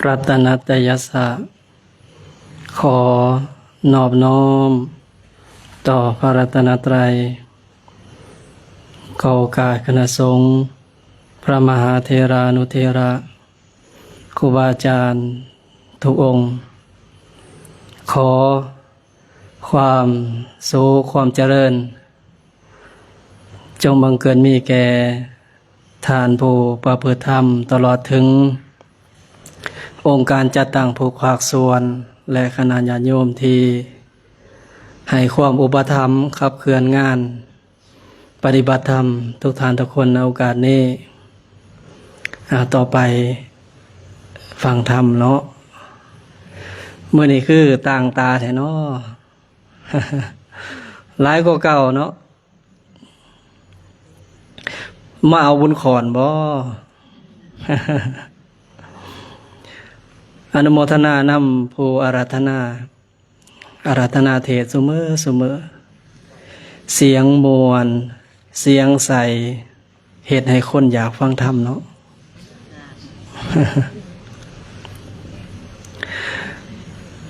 รัตนัตยัสสะขอนอบน้อมต่อพระรัตนตรัยขอโอกาสคณะสงฆ์พระมหาเถรานุเถระครูบาอาจารย์ทุกองค์ขอความสุขความเจริญจงบังเกิดมีแก่ท่านผู้ประพฤติธรรมตลอดถึงองค์การจัดตั้งผู้ภาคส่วนและคณะญาติโยมที่ให้ความอุปถัมภ์ขับเคลื่อนงานปฏิบัติธรรมทุกท่านทุกคนในโอกาสนี้ต่อไปฟังธรรมเนาะเมื่อนี้คือต่างตาแท้เนาะ หลายกว่าเก่าเนาะมาเอาบุญขอนบ่ อนุโมทนานำผู้อาราธนาเทศน์เสมอเสียงมวลเสียงใสเหตุให้คนอยากฟังธรรมเนาะ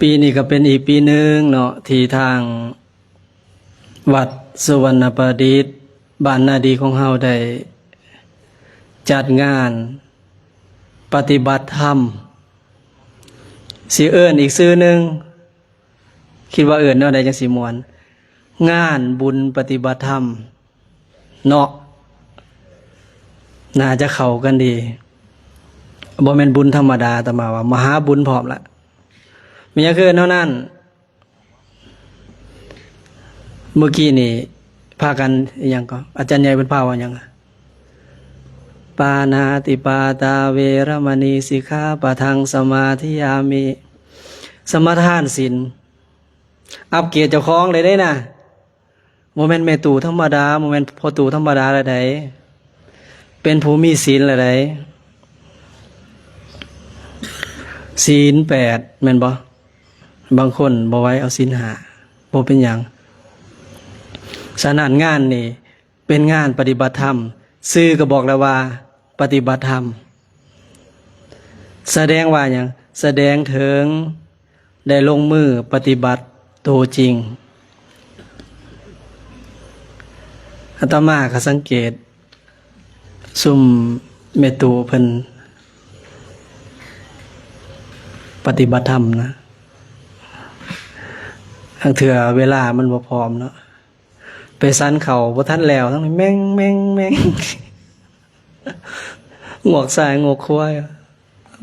ปีนี้ก็เป็นอีกปีหนึ่งเนาะที่ทางวัดสุวรรณประดิษฐ์บ้านนาดีของเฮาได้จัดงานปฏิบัติธรรมสิเอิ้นอีกชื่อหนึ่งคิดว่าเอิ้นเนาะได้จังสิม่วนงานบุญปฏิบัติธรรมเนาะน่าจะเข้ากันดีบ่แม่นบุญธรรมดาแต่มาว่ามหาบุญพร้อมละมีหยังคือเท่านั้นเมื่อกี้นี่พากันอิหยังก็อาจารย์ใหญ่เพิ่นพาว่าหยังปานาติปาตาเวรมณีสิกขาปะทังสมาธิยามิสมาทานศีลอัปเกียรติเจ้าของเลยได้น่ะบ่แม่นแม่ตู่ธรรมดาบ่แม่นพ่อตู่ธรรมดาละใดเป็นผู้มีศีลละใดศีล8แม่นบ่บางคนบ่ไว้เอาศีล5บ่เป็นหยังฉะนั้นงานนี่เป็นงานปฏิบัติธรรมชื่อก็บอกแล้วว่าปฏิบัติธรรมแสดงว่าหยังแสดงถึงได้ลงมือปฏิบัติตัวจริงอาตมาก็สังเกตซุ่มเมตูเพิ่นปฏิบัติธรรมนะทั้งเถื่อเวลามันบ่พร้อมเนาะไปสันเขาบ่ทันแล้วทั้งแม่งงวกซ้ายงวกขวา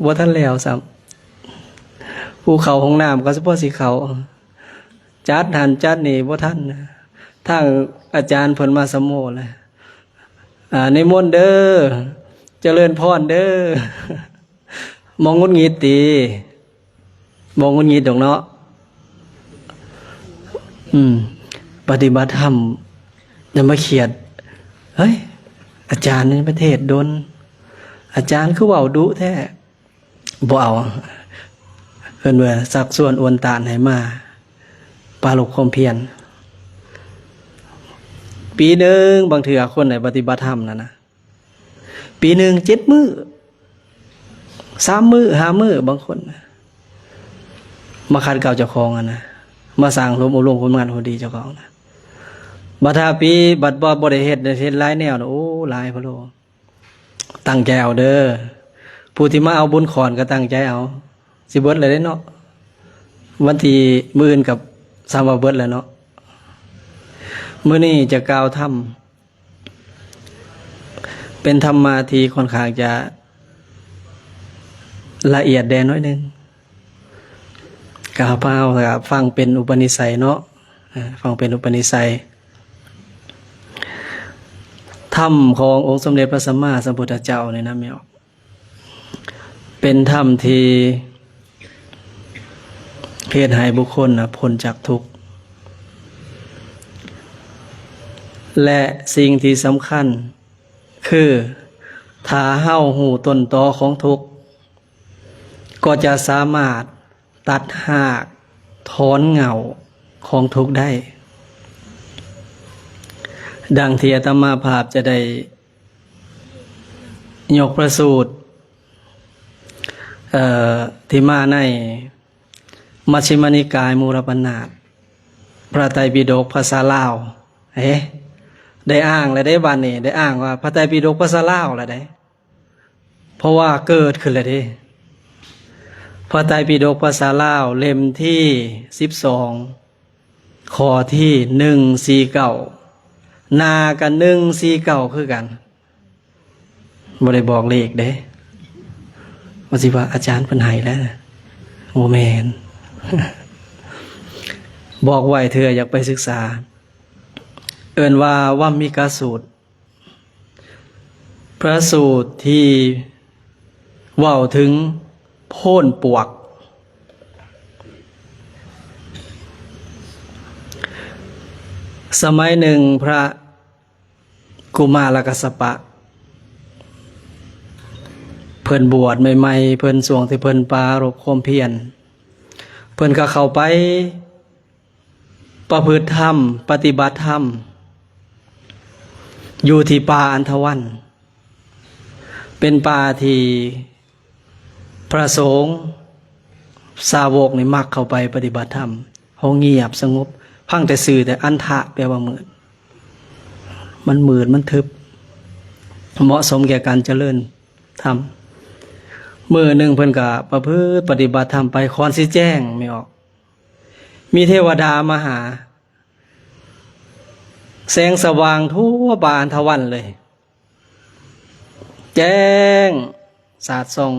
บ่ทันแล้วซ้ำภูเขาห้องน้ำก็เฉพาะสิเขาจัดหันจัดนี่บ่ทันทางอาจารย์เพิ่นมาสมโภชเลยในมนต์เด้อเจริญพรเด้อมองงุดหงิดติมองงุดหงิดดอกเนาะปฏิบัติธรรมอย่ามาเขียดเฮ้ยอาจารย์ในประเทศโดนอาจารย์คือเว้าดุแท้บ่เอาเพิ่นว่าสักส่วนอวนตานให้มาปาลกความเพียรปีหนึ่งบางเถื่อคนไหนปฏิบัติธรรมนะปีหนึ่ง7 มื้อ3 มื้อ5 มื้อบางคนมาขัดเกลาเจ้าของนะมาสร้างรวมอบรมผลงานพอดีเจ้าของนะบัด5 ปีบัดบ่ได้เฮ็ดหลายแนวนะโอ้หลายพะโลตั้งใจเอาเด้อผู้ที่มาเอาบุญขอนก็ตั้งใจเอาสิเบิดเลยเด้เนาะวันที่มื้ออื่นกับสามว่าเบิดแล้วเนาะมื้อนี้จะกล่าวธรรมเป็นธรรมาทีค่อนข้างจะละเอียดแดนน้อยนึงกล่าวเปล่าครับฟังเป็นอุปนิสัยเนาะฟังเป็นอุปนิสัยธรรมขององค์สมเด็จพระสัมมาสัมพุทธเจ้าเนี่ยนะแมวเป็นธรรมที่เหตุให้บุคคลพ้นจากทุกข์และสิ่งที่สำคัญคือถ้าเฮาหูต้นตอของทุกข์ก็จะสามารถตัดหากถอนเหงาของทุกข์ได้ดังที่อาตมาภาพจะได้ยกประสูตร ที่มาในมัชฌิมนิกายมูลปัญนาถพระไตรปิฎกภาษาลาวได้อ้างและได้บัดนี้ได้อ้างว่าพระไตรปิฎกภาษาลาวแล้วได้เพราะว่าเกิดขึ้นแล้วเด้พระไตรปิฎกภาษาลาวเล่มที่12ข้อที่149นากัน149คือกันบ่ได้บอกเลขเด้ว่าสิว่าอาจารย์เพิ่นให้แล้วโมแมน บอกไว้เธออยากไปศึกษาเอิ้นว่าวัมมิกสูตรพระสูตรที่เว้าถึงโพ่นปวกสมัยหนึ่งพระกุมารกัสสปะเพิ่นบวชใหม่ๆเพิ่นสวงที่เพิ่นปรารภความเพียรเพิ่นก็เข้าไปประพฤติธรรมปฏิบัติธรรมอยู่ที่ป่าอันธวันเป็นป่าที่พระสงฆ์สาวกนี่มักเข้าไปปฏิบัติธรรมห้องเงียบสงบพังแต่สื่อแต่อันทะแปลว่ามืดมันมืดมันทึบเหมาะสมแก่การเจริญธรรมมื้อหนึ่งเพิ่นก็ประพฤติปฏิบัติธรรมไปคอนสิแจ้งไม่ออกมีเทวดามาหาแสงสว่างทั่วบานทวันเลยแจ้งสาดส่อง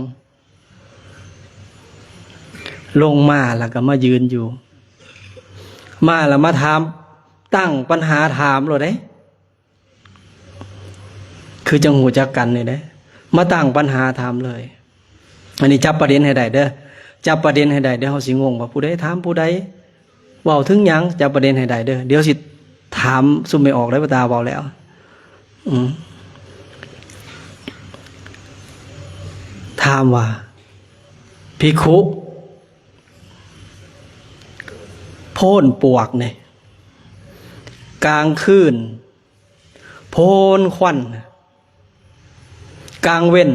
ลงมาแล้วก็มายืนอยู่มาแล้วมาถามตั้งปัญหาถามเลยเด้คือจังหูจักกันนี่เด้มาตั้งปัญหาถามเลยอันนี้จับประเด็นให้ได้เด้อจับประเด็นให้ได้เดี๋ยวเฮาสิงงว่าผู้ใดถามผู้ใดเว้าถึงหยังจับประเด็นให้ได้เด้อเดี๋ยวสิถามซุ่มไม่ออกแล้วตาเว้าแล้วถามว่าภิกขุโพ่นปวกเนี่ยกลางคืนโพ่นควันกลางเว้น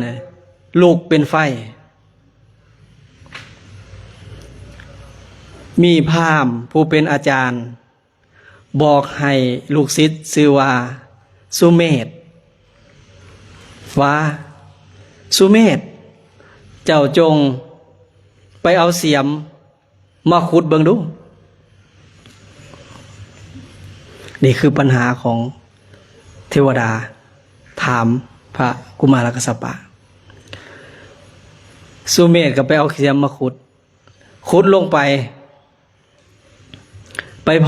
ลูกเป็นไฟมีพราหมณ์ผู้เป็นอาจารย์บอกให้ลูกศิษย์ชื่อว่าสุเมธว่าสุเมธเจ้าจงไปเอาเสียมมาขุดเบิ่งดูนี่คือปัญหาของเทวดาถามพระกุมารกัสสปะสุเมธก็ไปเอาเสียมมาขุดลงไป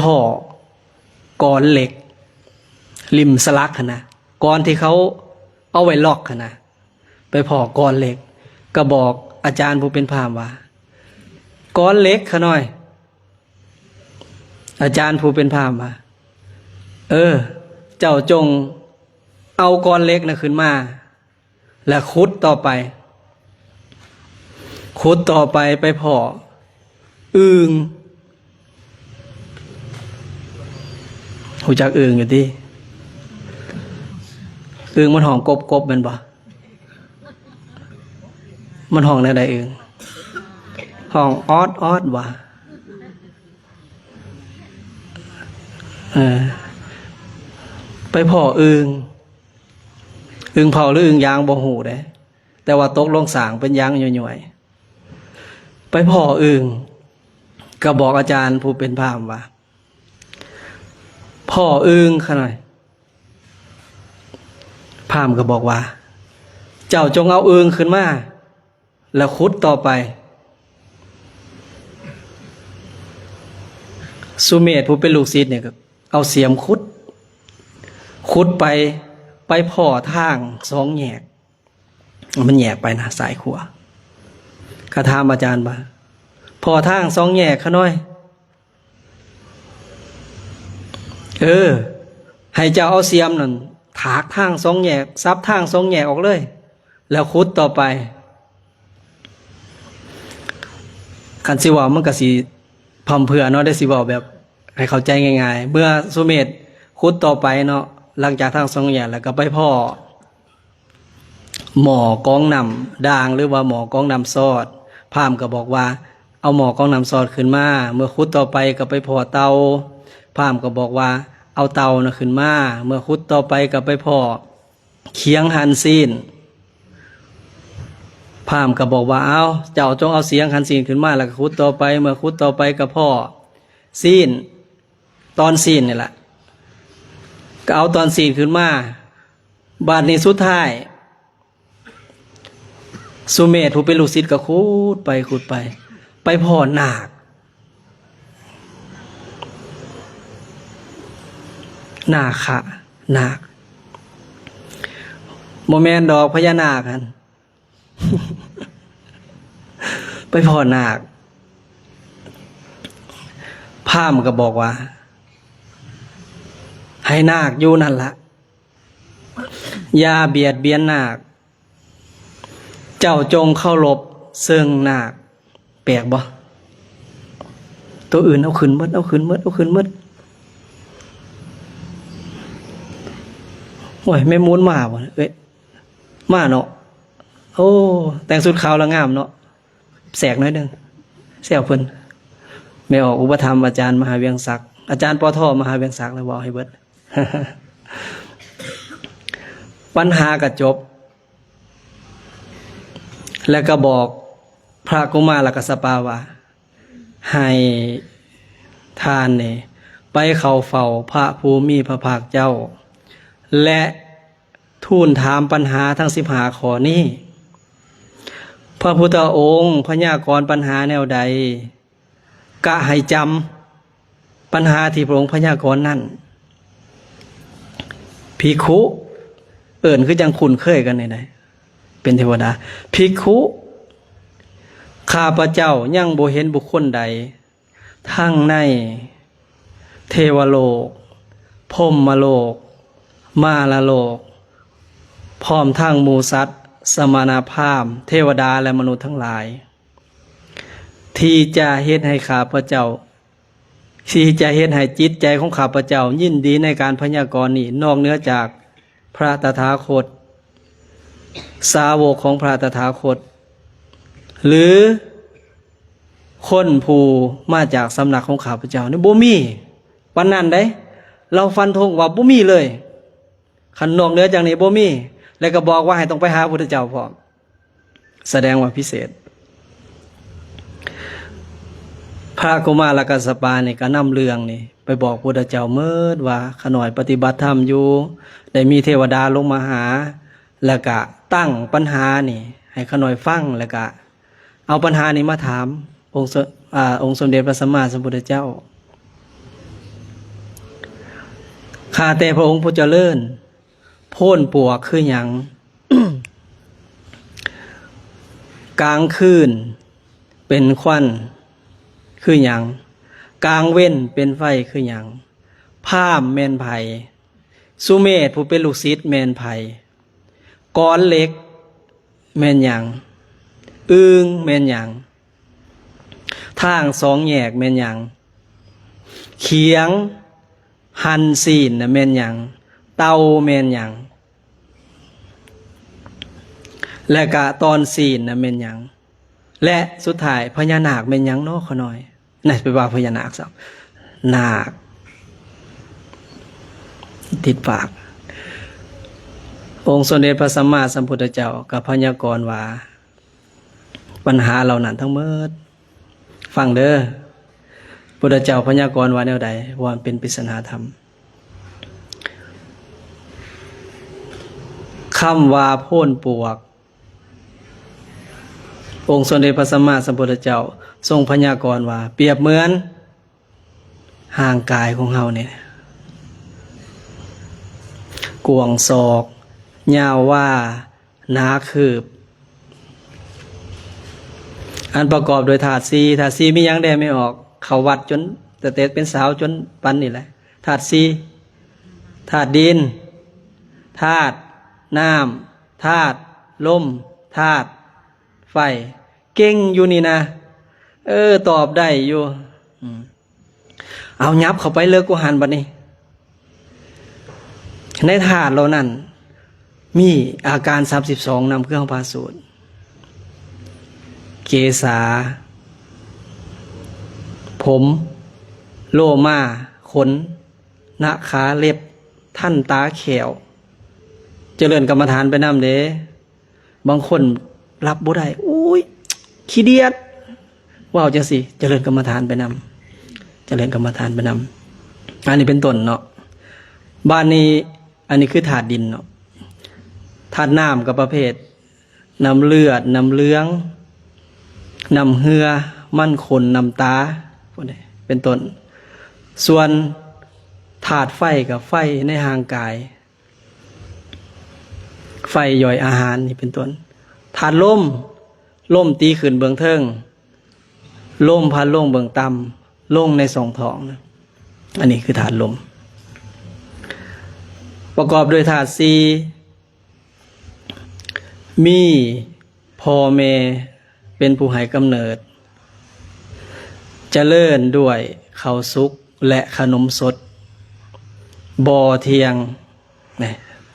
พ่อกรเหล็กริมสลักนะกรที่เขาเอาไว้ล็อกนะไปพ่อกรเหล็กก็บอกอาจารย์ผู้เป็นพราหมณ์ว่ากรเหล็กขะหน่อยอาจารย์ผู้เป็นพราหมณ์ว่าเจ้าจงเอากรเหล็กนะขึ้นมาแล้วขุดต่อไปไปพ่ออึ่งหูจักอึ่งอยู่ที่อึ่งมันห้องกบมันบ่มันห้องในใดอึ่งห้องออดว่ะไปพ่ออึ่งเผาหรืออึ่งยางบ่หูเด้แต่ว่าตกลงสางเป็นยางย่อยๆไปพ่ออึ่งก็บอกอาจารย์ผู้เป็นพราหมณ์ว่าพ่ออึ่งขะหน่อยพราหมณ์ก็บอกว่าเจ้าจงเอาอึ่งขึ้นมาแล้วขุดต่อไปสุเมธผู้เป็นลูกศิษย์เนี่ยก็เอาเสียมขุดไปพ่อทางสองแยกมันแยกไปนะสายขวาคาถามอาจารย์ว่าพ่อทางสองแยกขะหน่อยให้เจ้าเอาเสียมนั่นถากทางสองแยกซับทางสองแยกออกเลยแล้วขุดต่อไปคันสิว่ามันก็สิพำเพื่อเนาะได้สิบอกแบบให้เข้าใจง่ายๆเมื่อสุเมธขุดต่อไปเนาะหลังจากทางสองแยกแล้วก็ไปพ่อหมอกองนำด่างหรือว่าหมอกองนำซอด พราหมณ์ก็บอกว่าเอาหมอกองน้ำสอดขึ้นมาเมื่อขุดต่อไปก็ไปพอเตาพราหมณ์ก็บอกว่าเอาเตานะขึ้นมาเมื่อขุดต่อไปก็ไปพอเคียงหันซีนพราหมณ์ก็บอกว่าเอาเจ้าจงเอาเสียงหันซีนขึ้นมาแล้วก็ขุดต่อไปเมื่อขุดต่อไปก็พอซีนตอนซีนนี่แหละก็เอาตอนซีนขึ้นมาบาดนี้สุดท้ายสุเมธผู้เป็นลูกศิษย์ก็ขุดไปไปพ่อนาคค่ะนาคโมแมนดอกพญานาคกัน ไปพ่อนาคพราหมณ์ก็บอกว่าให้นาคอยู่นั่นละอย่าเบียดเบียนนาคเจ้าจงเคารพเซิงนาคแปลกบ่ตัวอื่นเอาขึ้นหมดโอ้ยแม่มูนมาบ่เอ้ยมาเนาะโอ้แต่งสุดขาวแล้วงามเนาะแสกน้อยนึงแซวเพิ่นแม่ออกอุปถัมภ์อาจารย์มหาเวียงศักดิ์อาจารย์ปอทมหาเวียงศักดิ์แล้วบอกให้เบิด ปัญหาก็จบแล้วก็บอกพระกุมารกัสสปะว่าให้ทานเนี่ยไปเข้าเฝ้าพระภูมิพระภาคเจ้าและทูลถามปัญหาทั้ง15ข้อนี้พระพุทธองค์พยากรณ์ปัญหาแนวใดกะให้จำปัญหาที่พระองค์พยากรณ์นั่นภิกขุเอิ้นคือจังคุ้นเคยกันไหนเป็นเทวดาภิกขุข้าพเจ้ายังบ่เห็นบุคคลใดทั้งในเทวโลกพรหมโลกมาลโลกพร้อมทั้งหมู่สัตว์สมณพราหมณ์เทวดาและมนุษย์ทั้งหลายที่จะเฮ็ดให้ข้าพเจ้าที่จะเฮ็ดให้จิตใจของข้าพเจ้ายินดีในการพยากรณ์นี้นอกเหนือจากพระตถาคตสาวกของพระตถาคตหรือคนผู้มาจากสำนักของข้าพเจ้านี่บ่มีวันนั้นได้เราฟันธงว่าบ่มีเลยขันนอกเหนือจากนี้บ่มีแล้วก็บอกว่าให้ต้องไปหาพระพุทธเจ้าพร้อมแสดงว่าพิเศษพระกุมารกัสสปะนี่ก็นำเรื่องนี่ไปบอกพระพุทธเจ้าเมิดว่าขน่อยปฏิบัติธรรมอยู่ได้มีเทวดาลงมาหาแล้วก็ตั้งปัญหานี่ให้ขน่อยฟังแล้วก็เอาปัญหานี้มาถามองค์สมเด็จพระสัมมาสัมพุทธเจ้าข้าแต่พระองค์ผู้เจริญโพ่นปวกคือหยัง กลางคืนเป็นควันคือหยังกลางเว้นเป็นไฟคือหยังพราหมณ์แม่นไผสุเมธผู้เป็นลูกศิษย์แม่นไผก้อนเหล็กแม่นหยังอึ่งแม่นหยังทางสองแยกแม่นหยังเขียงหันศีลน่ะแม่นหยังเตาแม่นหยังและกะตอนศีลน่ะแม่นหยังและสุดท้ายพญานาคแม่นหยังเนาะขน้อยนั่นไปว่าพญานาคซับนาคติดปากองค์สมเด็จพระสัมมาสัมพุทธเจ้ากับพยากรณ์ว่าปัญหาเหล่านั้นทั้งหมดฟังเด้อพุทธเจ้าพยากรณ์ว่าแนวใดว่าเป็นปริศนาธรรมคำว่าโพ่นปวกองค์สมเด็จพระสัมมาสัมพุทธเจ้าทรงพยากรณ์ว่าเปรียบเหมือนห่างกายของเฮาเนี่ยกวางศอกยาวว่าหนาคืบอันประกอบโดยธาตุสี่มีหยังได้ไม่ออกเขาวัดจนแต่เตเป็นสาวจนปันนี่แหละธาตุสี่ธาตุดินธาตุน้ำธาตุลมธาตุไฟเก่งอยู่นี่นะตอบได้อยู่เอายับเข้าไปเลิกกุหันบัดนี้ในธาตุเรานั่นมีอาการ32นำเครื่องพาสูตร เกษาผมโลมาขนหน้าขาเล็บท่านตาแขวเจริญกรรมฐานไปนำเด้บางคนรับบ่ได้อุ้ยขี้เดียดว้าวจังสิเจริญกรรมฐานไปนำเจริญกรรมฐานไปนำอันนี้เป็นต้นเนาะบ้านนี้อันนี้คือถาดดินเนาะถาดน้ำกับประเภทน้ำเลือดน้ำเหลืองน้ำเหือมั่นขนน้ำตาพวกนี้เป็นต้นส่วนถาดไฟกับไฟในห่างกายไฟย่อยอาหารนี่เป็นต้นถาดลมตีขึ้นเบื้องเทิงลมพัดลงเบื้องต่ำลงในสองท้องนะอันนี้คือถาดลมประกอบด้วยธาตุสี่มีพ่อแม่เป็นผู้ให้กำเนิดเจริญด้วยข้าวสุกและขนมสดบ่อเทียงนี่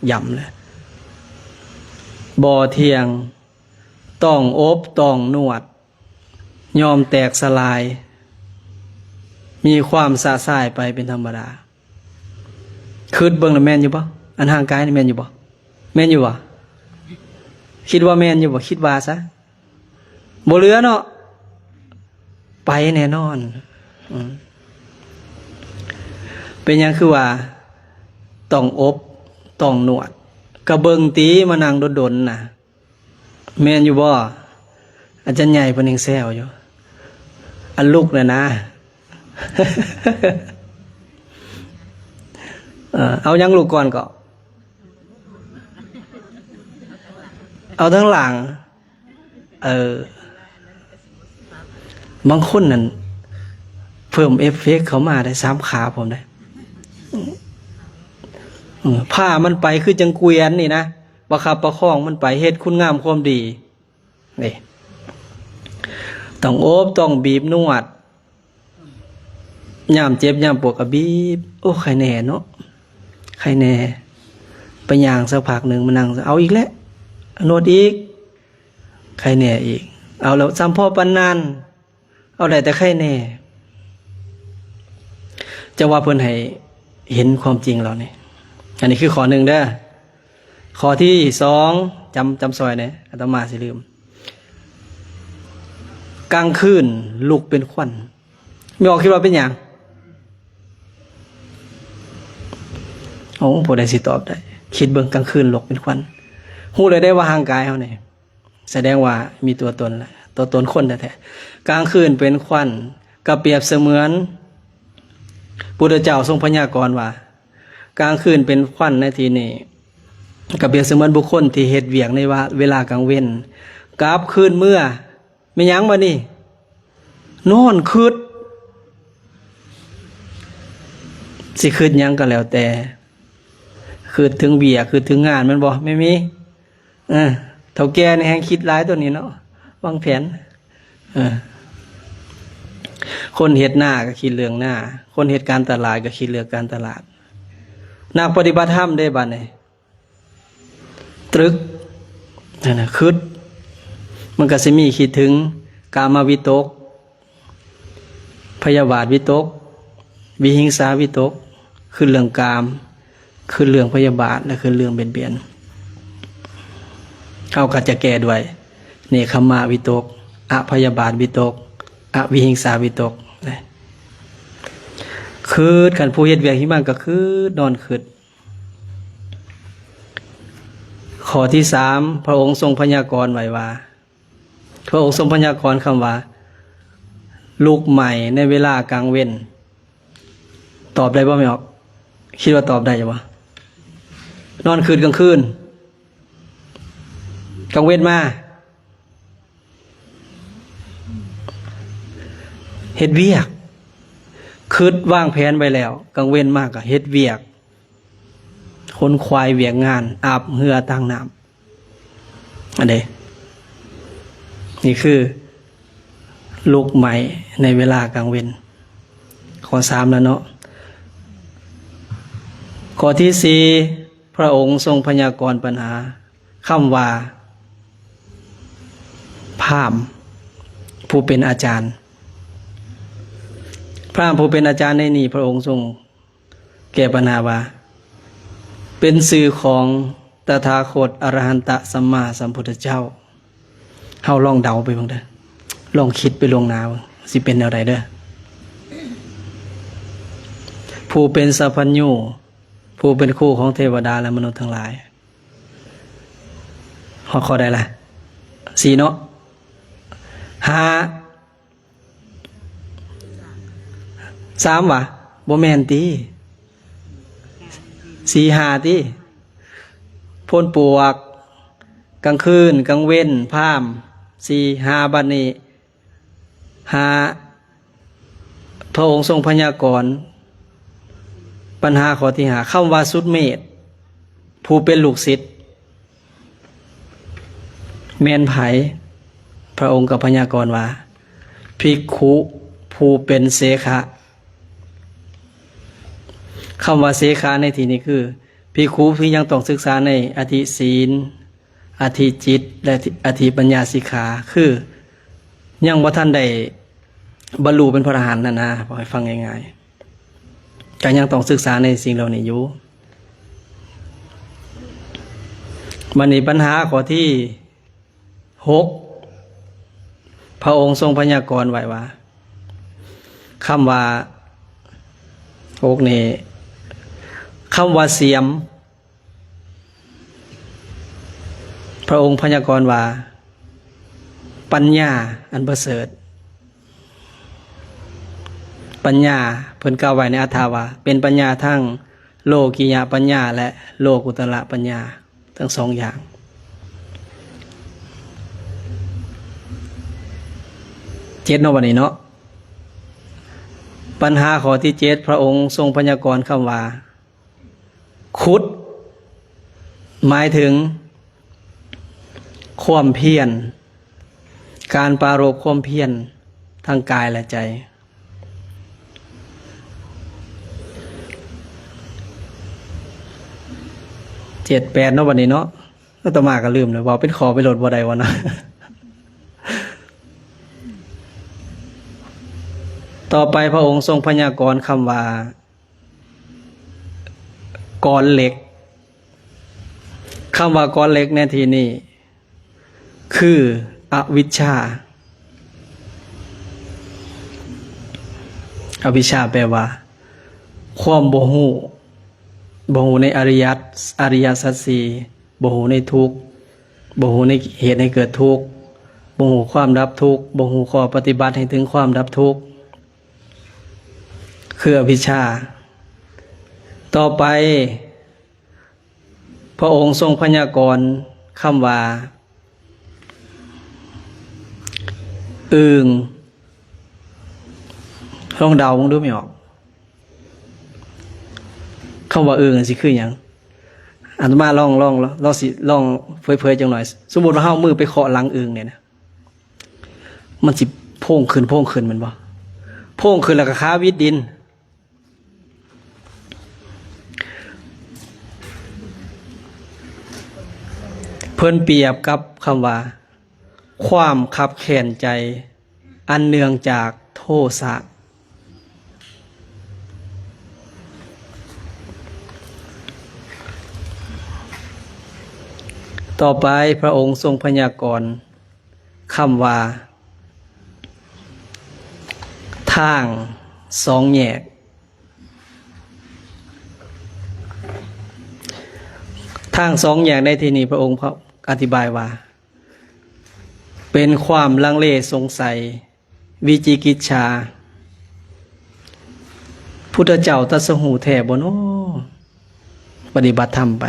ย่ำเลยบ่อเทียงต้องอบต้องนวดยอมแตกสลายมีความสะสายไปเป็นธรรมดาคืดเบิ่งแล้วแม่นอยู่ปะอันห่างกายนี่แม่นอยู่ปะแม่นอยู่ปะคิดว่าแม่นอยู่ปะคิดว่าซะบ่เหลือเนาะไปแน่นอนเป็นยังคือว่าต้องอบต้องนวดกระเบิงตีมานั่งดนๆน่ะแม่นอยู่บ่อาจารย์ใหญ่เพิ่นยังแซวอยู่อันลูกน่ะนะ เอายังลูกก่อนก็เอาทั้งหลังบางคนนั่นเพิ่มเอฟเฟกต์เขามาได้3ขาผมได้ผ้ามันไปคือจังเกวียนนี่นะประคับประคองมันไปเฮ็ดคุณงามความดีนี่ต้องโอบต้องบีบนวดยามเจ็บยามปวดก็บีบโอ้ใครแน่เนาะใครแน่ไปย่างสักพักหนึ่งมานั่งเอาอีกแล้วนวดอีกใครแน่อีกเอาแล้วซ้ำพ่อปันนันเอาได้แต่ใครแน่จะว่าเพิ่นให้เห็นความจริงเราเนี่ยอันนี้คือข้อหนึ่งเด้อข้อที่2จำซอยเนี่ยอาตมาสิลืมกลางคืนลุกเป็นควันไม่ออกคิดว่าเป็นอย่างโอ้ผู้ใดสิตอบได้คิดเบิ่งกลางคืนลุกเป็นควันฮู้เลยได้ว่าห่างกายเฮาเนี่ยแสดงว่ามีตัวตนแหละตัวตนคนแท้ๆกลางคืนเป็นควันก็เปรียบเสมือนพุทธเจ้าทรงพยากรณ์ว่ากลางคืนเป็นควันในที่นี้ก็เปรียบเสมือนบุคคลที่เฮ็ดเวียกในเวลากลางเว้นกลับคืนเมื่อไม่ยั้งมานี่นอนคืดสิคืดยังก็แล้วแต่คืดถึงเบียคืดถึงงานมันบ่ไม่มีเท่าแก่ในแห่งคิดร้ายตัวนี้เนาะวางแผนคนเฮ็ดหน้าก็คิดเรื่องหน้าคนเฮ็ดการตลาดก็คิดเรื่องการตลาดนักปฏิบัติธรรมได้บัดนี้ตรึกนั่นน่ะคิดมันก็สิมีคิดถึงกามวิตกพยาบาทวิตกวิหิงสาวิตกคือเรื่องกามคือเรื่องพยาบาทและคือเรื่องเบียดเบียนเขาก็จะแก้ด้วยเนคขมะวิตกอพยาบาทวิตกอวิหิงสาวิตกนะคือการผู้เฮ็ดเวียกที่มันก็คือนอนคืดข้อที่3พระองค์ทรงพยากรณ์ไว้ว่าพระองค์ทรงพยากรณ์คำว่าลูกใหม่ในเวลากลางเว้นตอบได้บ่ไม่ออกคิดว่าตอบได้จ้ะวะนอนคืนกลางคืนกลางเว้นมาเฮ็ดเวียกคืดวางแผนไว้แล้วกลางเว้นมากก็เฮ็ดเวียกคนควายเวียกงานอาบเหือตั้งน้ำอันเดนี่คือลูกใหม่ในเวลากลางเว้นข้อ3แล้วเนาะข้อที่4พระองค์ทรงพยากรณ์ปัญหาคำว่าพราหมณ์ ผู้เป็นอาจารย์พราหมณ์ผู้เป็นอาจารย์ในนี้พระองค์ทรงแก้ปัญหาว่าเป็นสื่อของตถาคตอรหันตสัมมาสัมพุทธเจ้าเฮาลองเดาไปบ้างเด้อลองคิดไปลวงหน้าว่าสิเป็นแนวใดเด้อผู้เป็นสัพพัญญูผู้เป็นคู่ของเทวดาและมนุษย์ทั้งหลายข้อใดล่ะ4เนาะ3ว่ะบ่แม่นติ4 5ติพ้นปวกกลางคืนกลางเว้นพาม4 5บัดนี้5พระองค์ทรงพยากรณ์ปัญหาข้อที่5คำว่าสุดเมธผู้เป็นลูกศิษย์แม่นไผพระองค์ก็พยากรณ์ว่าภิกขุผู้เป็นเสขะคำว่าเสขะในที่นี้คือภิกขุที่ยังต้องศึกษาในอธิศีลอธิจิตและอธิปัญญาสิกขาคือยังบ่ทันได้บรรลุเป็นพระอรหันต์นะพอให้ฟังง่ายๆก็ยังต้องศึกษาในสิ่งเหล่านี้อยู่มันนี้ปัญหาข้อที่6พระองค์ทรงพยากรณ์ไว้ว่าคำว่า6นี่คำว่าเสียมพระองค์พยากรณ์ว่าปัญญาอันประเสริฐปัญญาเพิ่นกล่าวไว้ในอรรถว่าเป็นปัญญาทั้งโลกิยะปัญญาและโลกุตระปัญญาทั้ง2อย่าง7เนาะบัดนี้เนาะปัญหาข้อที่7พระองค์ทรงพยากรณ์คำว่าคุดหมายถึงความเพียรการปรารภความเพียรทางกายและใจ7 8เนาะบัดนี้เนาะก็ต่อมาก็ลืมเลยว่าเป็นขอไปโหลดบ่ได้วะนะต่อไปพระองค์ทรงพยากรณ์คำว่ากรเหล็กคำว่ากรเหล็กในที่นี้คืออวิชชาอวิชชาแปลว่าความบ่ฮู้ในอริยสัจสี่บ่ฮู้ในทุกข์บ่ฮู้ในเหตุให้เกิดทุกข์บ่ฮู้ความดับทุกข์บ่ฮู้ข้อปฏิบัติให้ถึงความดับทุกข์คืออวิชชาต่อไปพระองค์ทรงพยากรณ์คำว่าอึ่งลองเดาดูไม่ออกคำว่าอึ่งสิคือหยังอาตมาลองเผยๆจังหน่อยสมมุติว่าเฮามือไปเคาะหลังอึ่งเนี่ยนะมันสิโพ่งขึ้นแม่นบ่โพ่งขึ้นแล้วก็ขาวิดดินเพิ่นเปรียบกับคำว่าความขับแค้นใจอันเนื่องจากโทสะต่อไปพระองค์ทรงพยากรณ์คำว่าทาง2แยกทาง2แยกในที่นี้พระองค์อธิบายว่าเป็นความลังเลสงสัยวิจิกิจฉาพุทธเจ้าตรัสรู้แท้บ่น้อปฏิบัติธรรมไป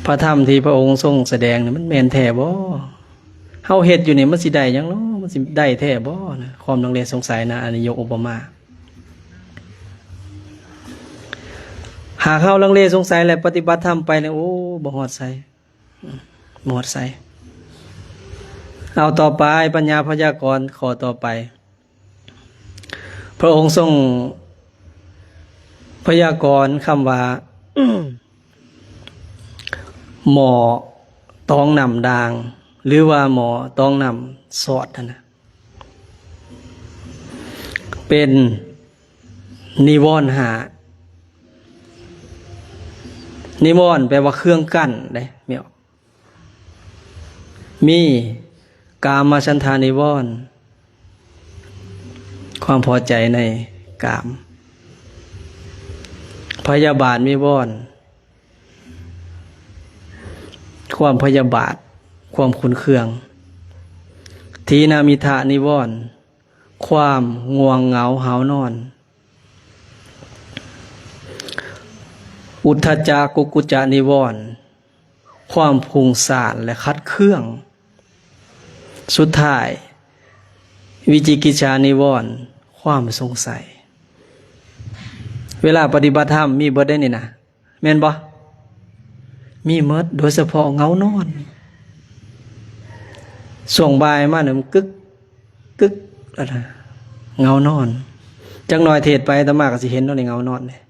พระธรรมที่พระองค์ทรงแสดงเนี่ยมันแม่นแท้บ่เฮาเฮ็ดอยู่นี่มันสิได้หยังเนาะมันสิได้แท้บ่นะความลังเลสงสัยนะอันนี้ยกอุปมาหากเฮาลังเลสงสัยและปฏิบัติธรรมไปเนี่ยโอ้บ่ฮอดไสบ่ฮอดไสเอาต่อไปปัญญาพยากรณ์ข้อต่อไปพระองค์ทรงพยากรณ์คำว่า หมอตองนำดาง หรือว่าหมอต้องนำสอดนะเป็นนิวรณ์หานิวรณ์แปลว่าเครื่องกั้นได้เมียวมีกามฉันทานิวรณ์ความพอใจในกามพยาบาทนิวรณ์ความพยาบาทความขุ่นเคืองทีนามิทะนิวรณ์ความง่วงเหงาหาวนอนอุทธัจจะกุกุจจะนิวรณ์ความพุ่งซ่านและคัดเครื่องสุดท้ายวิจิกิจฉานิวรณ์ความสงสัยเวลาปฏิบัติธรรมมีเบิดได้นี่นะแม่นบ่มีเมิดโดยเฉพาะเหงานอนส่วงบ่ายมาเนี่ยมันกึกกึกอะไรเงานอนจังหน่อยเทศไปอาตมาก็สิเห็นเนาะในเงานอนเนี่ย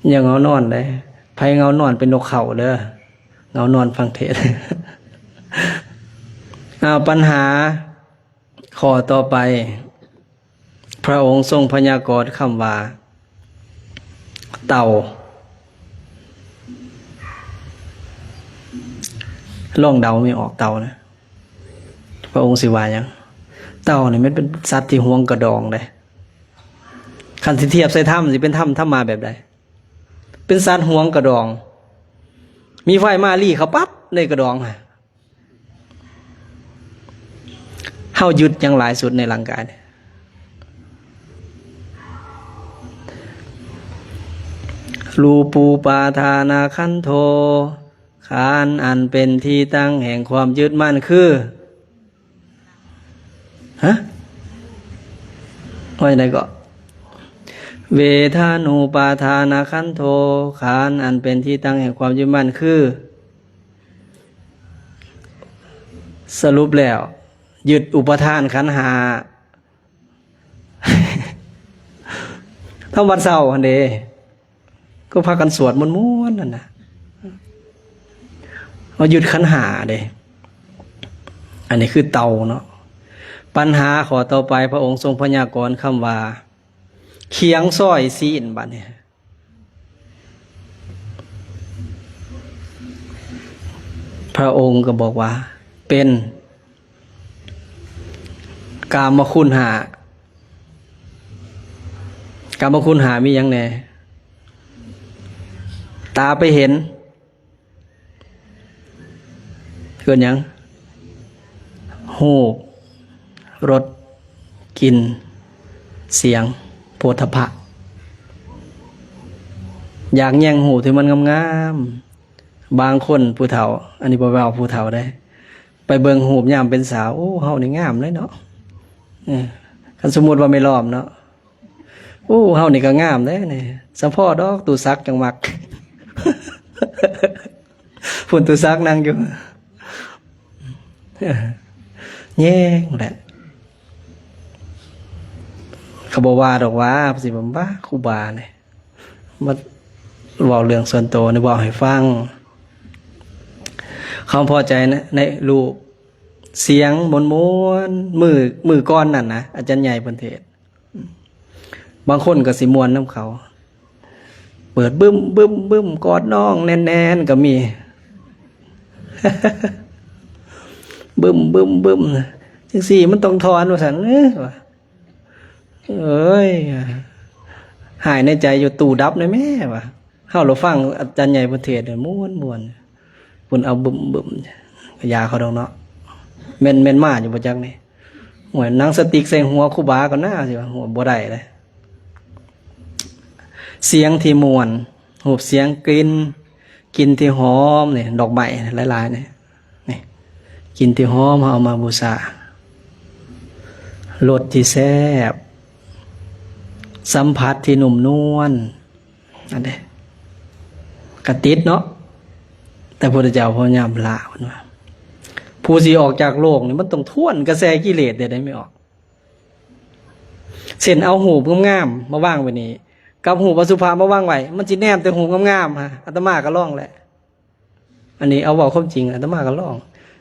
อย่างเงานอนเลยไผเงานอนเป็นนกเขาเด้อเงานอนฟังเทศปัญหาข้อต่อไปพระองค์ทรงพยากรณ์คำว่าเต่าลองเดาไม่ออกเต่านะพระองค์สิว่าหยังเต่าเนี่ยมันเป็นสัตว์ที่ห่วงกระดองเลยคันสิเทียบใส่ถ้ำสิเป็นถ้ำมาแบบใดเป็นสัตว์ห่วงกระดองมีไฟมาลี่เขาปั๊บในกระดองฮะเฮาหยุดอย่างหลายสุดในร่างกายรูปูปาทานาคันโทขานอันเป็นที่ตั้งแห่งความยึดมั่นคือว่าอย่างไรก็เวทานูปาทานาคันโทขานอันเป็นที่ตั้งแห่งความยึดมั่นคือสรุปแล้วยึดอุปทานขันธ์ห้าทั้งวันเสาร์อันเดก็พากันสวดม้วนๆนั่นนะเอายึดขันธ์ห้าเด้อันนี้คือเตาเนาะปัญหาขอต่อไปพระองค์ทรงพยากรณ์คำว่าเคียงซ้อยซีนบัดเนี่ยพระองค์ก็บอกว่าเป็นกามคุณหากามคุณหามีอย่างแน่ตาไปเห็นเกิดยังหูรสกลิ่นเสียงโผฏฐัพพะอยากแย่งหูที่มันงามๆบางคนผู้เฒ่าอันนี้บ่เอาผู้เฒ่าได้ไปเบิ่งหูยามเป็นสาวโอ้เฮานี่งามเลยเนาะคันสมมุติว่าไม่รอบเนาะโอ้เฮานี่ก็งามเด้นี่สะพ่อดอกตู่ซักจังมักพุ่นตู่ซักนั่งอยู่แย่งแหละเขาบอกว่าดอกว่าสิผมบ้าครูบาเนี่ยมาบอกเรื่องส่วนตัวในบอกให้ฟังเขาพอใจนะในรูปเสียงม้วนมือก้อนนั่นนะอาจารย์ใหญ่บนเทศบางคนก็สิมวนน้ำเขาเปิดบึ้มกอดน้องแน่นๆก็มีบึ้มจังสี่มันต้องทอนว่าสันเอ้ยหายในใจอยู่ตู่ดับในแม่วะเฮาเราฟังอาจารย์ใหญ่บนเทศเนี่ยม้วนปุ่นเอาบึ้มยาเขาดองเนาะเม่นมาอยู่ประจักนี่เหมือนนังสติกใส่หัวครูบาก็น่าสิว่าหัวบ่ได้เลยเสียงที่มวนหูบเสียงกลิ่นที่หอมเนี่ยดอกไม้หลายๆเนี่ยนี่กลิ่นที่หอมเอามาบูชารสที่แซ่บสัมผัสที่นุ่มนวลอันนี้กระติดเนาะแต่พระพุทธเจ้าพยายามละว่าผู้สิออกจากโลกนี่มันต้องท่วนกระแสกิเลสเดี๋ยวได้ไม่ออกเช่นเอาหูงามๆมาว่างไว้นี่กับหูปสุภามาว่างไว้มันจิแนมแต่หูงามๆฮะอาตมาก็ร้องแหละ อันนี้เอาเว้าความจริงอาตมาก็ลอง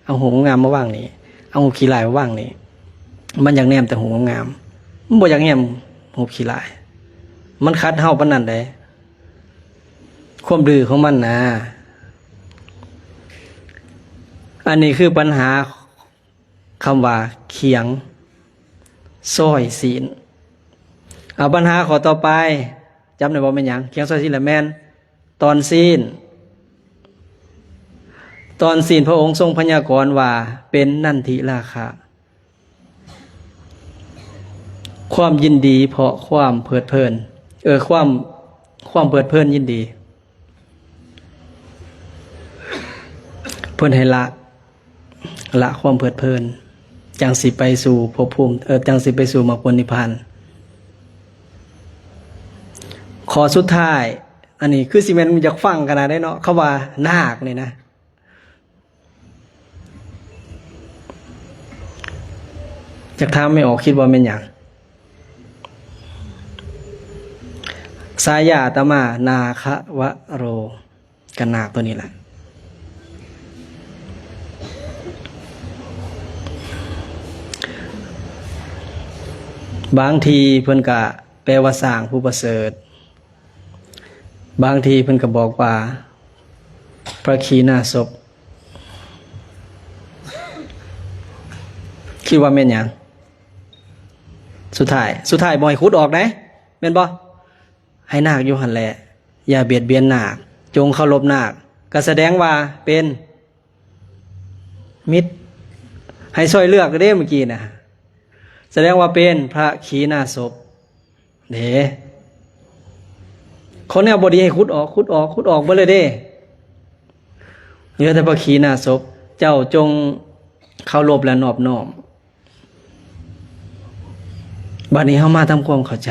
เอาหูงามมาว่างนี่เอาหูขี้ลายมาว่างนี่มันอยากแนมแต่หูงามมันบ่อยากแนมหูขี้ลาย มันคัดเฮาปานนั้นได้ความดื้อของมันนะอันนี้คือปัญหาคำว่าเขียงซ้อยศีลเอาปัญหาข้อต่อไปจำได้บ่แม่นหยังเขียงซ้อยศีลและแม่นตอนศีลพระองค์ทรงพยากรณ์ว่าเป็นนันทิราคะความยินดีเพราะความเพลิดเพลินความเพลิดเพลินยินดีเพิ่นให้ละความเพลิดเพลินจังสิไปสู่ภพภูมิจังสิไปสู่มรรคผลนิพพานขอสุดท้ายอันนี้คือสิแม่นอยากฟังขนาดได้เนาะคำว่านาคนี่นะจากถามไม่ออกคิดว่าเป็นหยังสายาตมานาควะโรกันนาคตัวนี้แหละบางทีเพิ่นก็แปลว่าสร้างผู้ประเสริฐบางทีเพิ่นก็บอกว่าพระขีณาสพคิดว่าแม่นหยังสุดท้ายบ่ให้ขุดออกได้แม่นบ่ให้นาคอยู่หั่นแหละอย่าเบียดเบียนนาคจงเคารพนาคก็แสดงว่าเป็นมิตรให้ช่วยเลือกเด้เมื่อกี้น่ะแสดงว่าเป็นพระขีณาสพเด้คนแนวบ่ดีให้ขุดออกเบิดเลยเด้เหลือแต่พระขีณาสพเจ้าจงเคารพและนอบน้อมบัดนี้เฮามาทำความเข้าใจ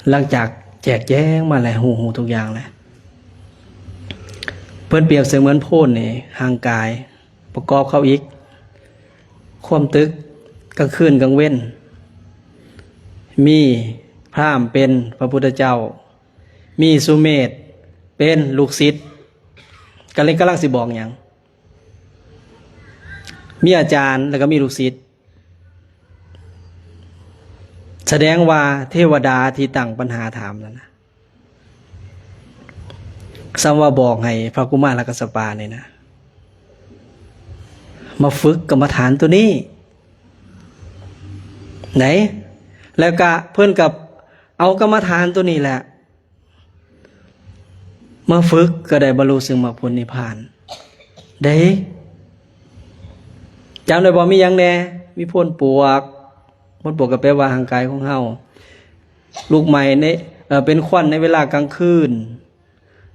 หลังจากแจกแจงมาแล้วหูทุกอย่างแล้วเพิ่นเปรียบเสมือนโพนนี่ห่างกายประกอบเข้าอีกความตึกกลางคืนกลางเว้นมีพราหมณ์เป็นพระพุทธเจ้ามีสุเมธเป็นลูกศิษย์กำลังสิบอกหยังมีอาจารย์แล้วก็มีลูกศิษย์แสดงว่าเทวดาที่ตั้งปัญหาถามแล้วนะซ้ำว่าบอกให้พระกุมารกัสสปะเนี่ยนะมาฝึกกรรมฐานตัวนี้ไหนแล้วก็เพื่อนกับเอากรรมฐานตัวนี้แหละมาฝึกก็ได้บรรลุซึ่งมรรคผลนิพพานได้จำได้บ่มีหยังแน่มีพ่นปวกก็แปลว่าห่างกายของเฮาลูกใหม่ในเป็นควันในเวลากลางคืน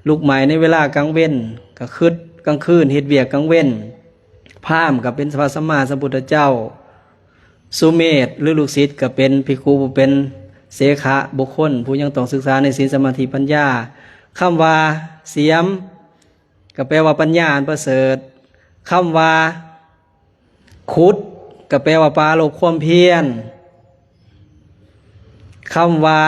ลูกใหม่ในเวลากลางเว้นก็คึดกลางคืนเฮ็ดเวียกกลางเว้นพราหมณ์ก็เป็นพระสัมมาสัมพุทธเจ้าสุเมธหรือลูกศิษย์ก็เป็นภิกขุเป็นเสขะบุคคลผู้ยังต้องศึกษาในศีลสมาธิปัญญาคำว่าเสียมก็แปลว่าปัญญาอันประเสริฐคำว่าขุดก็แปลว่าปราลบความเพียรคำว่า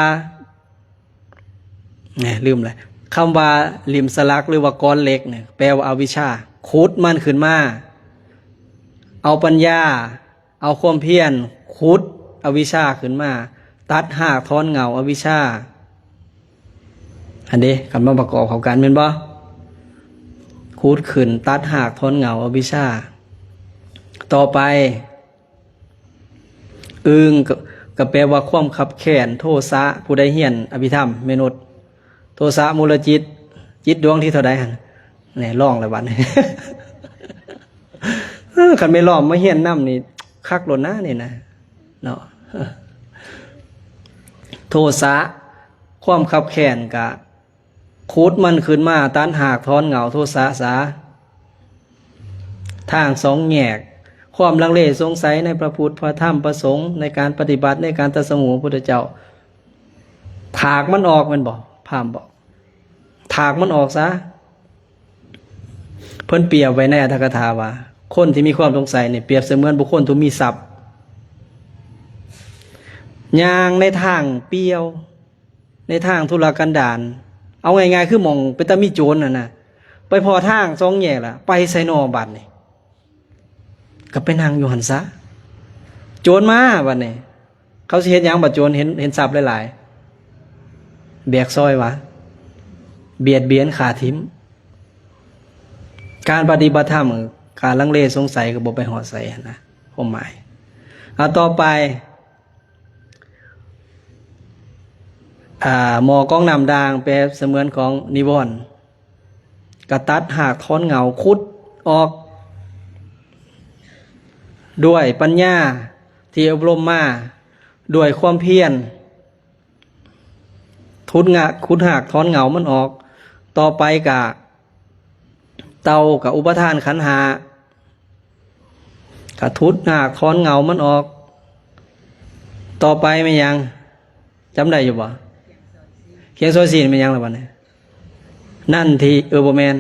ลืมเลยคำว่าลิมสลักหรือว่าก้อนเล็กเนี่ยแปลว่าเอาวิชาขุดมันขึ้นมาเอาปัญญาเอาความเพียรขุดเอาวิชาขึ้นมาตัดหากถอนเหงาเอาวิชาอันนี้กันมาประกอบเข้ากันเป็นบ่ขุดขึ้นตัดหากถอนเหงาเอาวิชาต่อไปก็แปลว่าความขับแค้นโทสะผู้ใดเหียนอภิธรรมเมนุษย์โทสะมูลจิตดวงที่เท่าใดหั่นนี่ร้องแล้วบัดนี้ คันไม่ร้องมาเหียนนำนี่คักโลดนะนี่นะเนาะ โทสะความขับแค้นกะขุดมันขึ้นมาต้านหากถอนเหงาโทสะสาทางสองแยกความลังเลสงสัยในพระพุทธพระธรรมพระสงฆ์ในการปฏิบัติในการตรัสรู้พระพุทธเจ้าถากมันออกมันบอกพราหมณ์บอกถากมันออกซะเพิ่นเปรียบไว้ในอรรถกถาว่าคนที่มีความสงสัยเนี่ยเปรียบเสมือนบุคคลที่มีทรัพย์ย่างในทางเปรี้ยวในทางทุรกันดาร เอาง่ายๆคือหม่องเป็นตามีโจรน่ะไปพอทางสองแยกล่ะไปไสนอบัดนี่ก็ไปนั่งอยู่หั่นซะโจรมาบัดนี้เขาสิเฮ็ดหยังบัดโจรเห็นทรัพย์หลายๆแบกซอยวะเบียดเบียนขาทิมการปฏิบัติธรรมการลังเลสงสัยก็บ่ไปหอดใส่นะความหมายเอาต่อไปหมอกองน้ำด่างแปลเสมือนของนิวรณ์กระตัดหากถอนเหงาคุดออกด้วยปัญญาที่อบรมมาด้วยความเพียรคุดหากถอนเหงามันออกต่อไปกะเตากับอุปทานขันธ์ห้ากะทุดหากถอนเหงามันออกต่อไปไม่ยังจำได้อยู่บ่เขียงโซซีนไม่ยังหรือเปล่าเนี่ยนั่นที่บ่แมน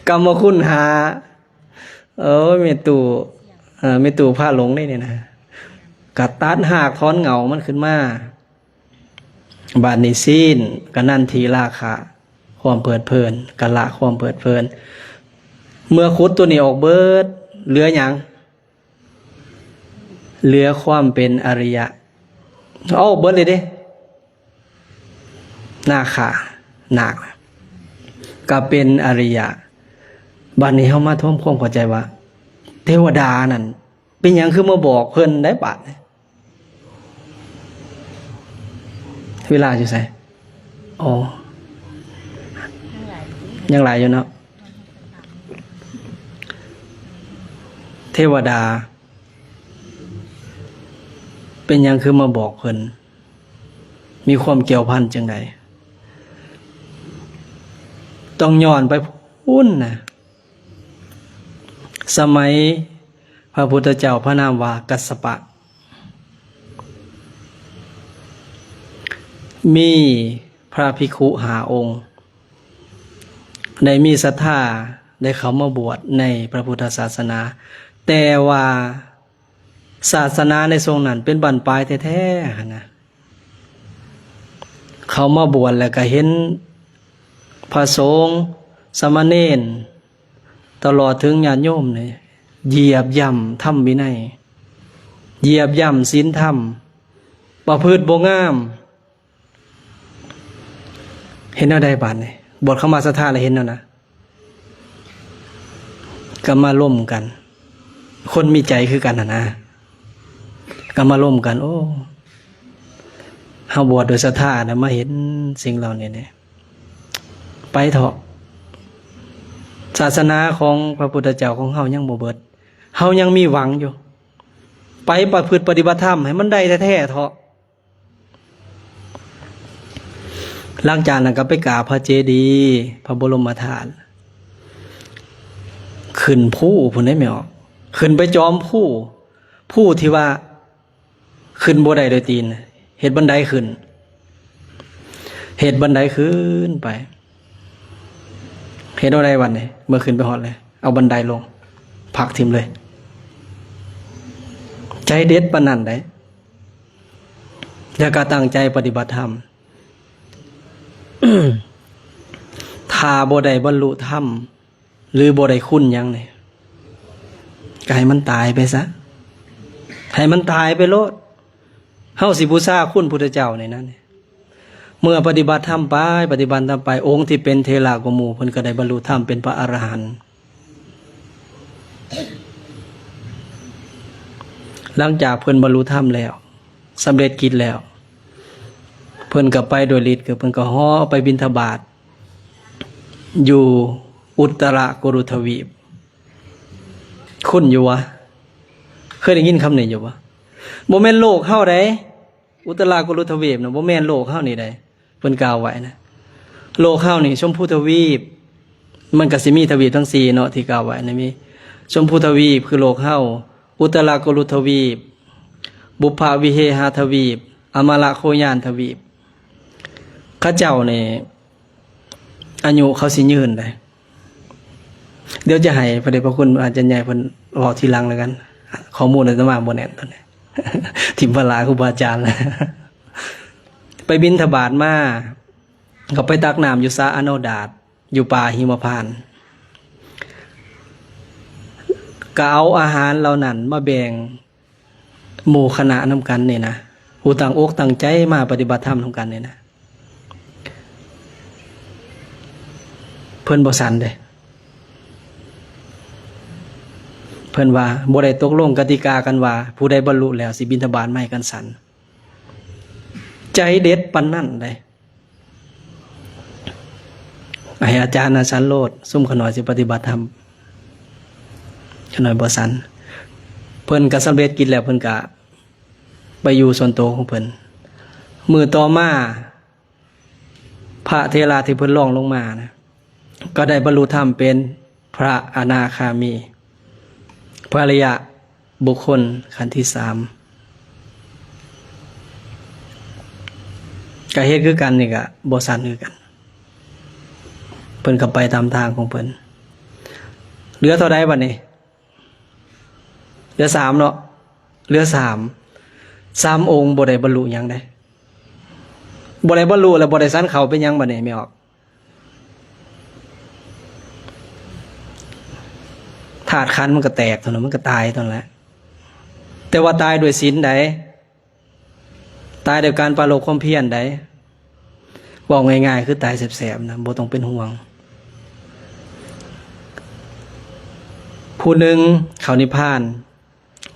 กรรมคุณหาเมตู่ผ้าหลงได้เนี่ยนะกัดตัดหากถอนเหงามันขึ้นมาบาดนี้สิ้นก็นั่นทีราคะความเปิดเพลินกะละความเปิดเพลินเมื่อคุดตัวนี้ออกเบิดเหลือหยังเหลือความเป็นอริยะเอาเบิดเลยเด้หน้าขาหนักก็เป็นอริยะบัดนี้เฮามาทำความเข้าใจว่าเทวดานั่นเป็นหยังคือมาบอกเพิ่นได้บาดเวลาอยู่ไสอ๋อยังหลายอยู่เนาะเทวดาเป็นหยังคือมาบอกเพิ่นมีความเกี่ยวพันจังไดต้องย้อนไปพุ่นนะสมัยพระพุทธเจ้าพระนามว่ากัสสปะมีพระภิกขุ5 องค์ได้มีศรัทธาได้เข้ามาบวชในพระพุทธศาสนาแต่ว่าศาสนาในทรงนั้นเป็นบั้นปลายแท้ๆนะเขามาบวชแล้วก็เห็นพระสงฆ์สามเณรตลอดถึงญาติโยมเนี่ยเหยียบย่ำธรรมวินัยเหยียบย่ำศีลธรรมประพฤติบ่งามเห็นเอาได้บาดนี่บทเข้ามาศรัทธาแล้วเห็นแล้วนะก็มาร่วมกันคนมีใจคือกันนะก็มาร่วมกันโอ้เฮาบวชโดยศรัทธานะมาเห็นสิ่งเหล่านี้เนี่ยไปเถอะศาสนาของพระพุทธเจ้าของเฮายังบ่เบิดเฮายังมีหวังอยู่ไปประพฤติปฏิบัติธรรมให้มันได้แท้ๆเถอะหลังจากนั้นก็ไปกราบพระเจดีย์พระบรมธาตุขึ้นผู้พุ่นได้ไม่ออกขึ้นไปจอมผู้ที่ว่าขึ้นบ่ได้โดยตีนเฮ็ดบันไดขึ้นเฮ็ดบันไดขึ้นไปเฮ็ดเอาได้วันนี้เมื่อขึ้นไปฮอดเลยเอาบันไดลงผลักทิ่มเลยใจเด็ดปานนั้นได้แล้วก็ตั้งใจปฏิบัติธรรมถ้าบ่ได้บรรลุธรรมหรือบ่ได้คุณหยังนี่ก็ให้มันตายไปซะให้มันตายไปโลดเฮาสิบูชาคุณพุทธเจ้าในนั้นเมื่อปฏิบัติธรรมไปปฏิบัติธรรมไปองค์ที่เป็นเทระกว่าหมู่เพิ่นก็ได้บรรลุธรรมเป็นพระอรหันต์หลังจากเพิ่นบรรลุธรรมแล้วสำเร็จกิจแล้วเพิ่นก็ไปโดยฤทธิ์คือเพิ่นก็ฮ้อไปบิณฑบาตอยู่อุตรกุรุทวีปคุ้นอยู่วะเคยได้ยินคำนี้อยู่วะบ่แม่นโลกเฮาใดอุตรกุรุทวีปน่ะบ่แม่นโลกเฮานี่ใดเพิ่นกล่าวไว้นะโลกเฮานี่ชมพูทวีปมันก็สิมีทวีปทั้ง4เนาะที่กล่าวไว้นะมีชมพูทวีปคือโลกเฮาอุตรกุรุทวีปบุพพวิเฮหทวีปอมรโคยานทวีปข้าเจ้านี่อายุเขาสิยืนได้เดี๋ยวจะให้พระเดชพระคุณอาจารย์ใหญ่เพิ่นบอกทีหลังแล้วกันข้อมูลอาตมาบ่แน่นตอนนี้ทิมพลาครูบาอาจารย์ ไปบิณฑบาตมาก็ไปตักน้ำอยู่สระอโนดาตอยู่ป่าหิมพานต์ก็เอาอาหารเหล่านั้นมาแบ่งหมู่คณะนำกันนี่นะผู้ต่างอกต่างใจมาปฏิบัติธรรมนำกันนี่นะเพิ่นบ่สันเด้เพิ่นว่าบ่ได้ตกลงกติกากันว่าผู้ใดบรรลุแล้วสิบิณฑบาตมาให้กันสันใจเด็ดปานนั้นเด้ให้อาจารย์สันโลดซุ่มขน่อยสิปฏิบัติธรรมขน่อยบ่สันเพิ่นก็สำเร็จกิจแล้วเพิ่นก็ไปอยู่ส่วนตัวของเพิ่นมือต่อมาพระเทราที่เพิ่นร้องลงมานะก็ได้บรรลุธรรมเป็นพระอนาคามีพระอริยะบุคคลขั้นที่3ก็เฮ็ดคือกันนี่ก็บ่สันคือกันเพิ่นก็ไปตามทางของเพิ่นเหลือเท่าใดบัดนี้เหลือ3เนาะเหลือ3องค์บ่ได้บรรลุหยังได้บ่ได้บรรลุแล้วบ่ได้สันเขาเป็นหยังบัดนี้ไม่ออกธาตุขันธ์มันก็แตกเท่านั้นมันก็ตายเท่านั้นแหละแต่ว่าตายด้วยศีลใดตายด้วยการปราลบความเพียรใดบอกง่ายๆคือตายแสบๆนะบ่ต้องเป็นห่วงผู้หนึ่งเข้านิพพาน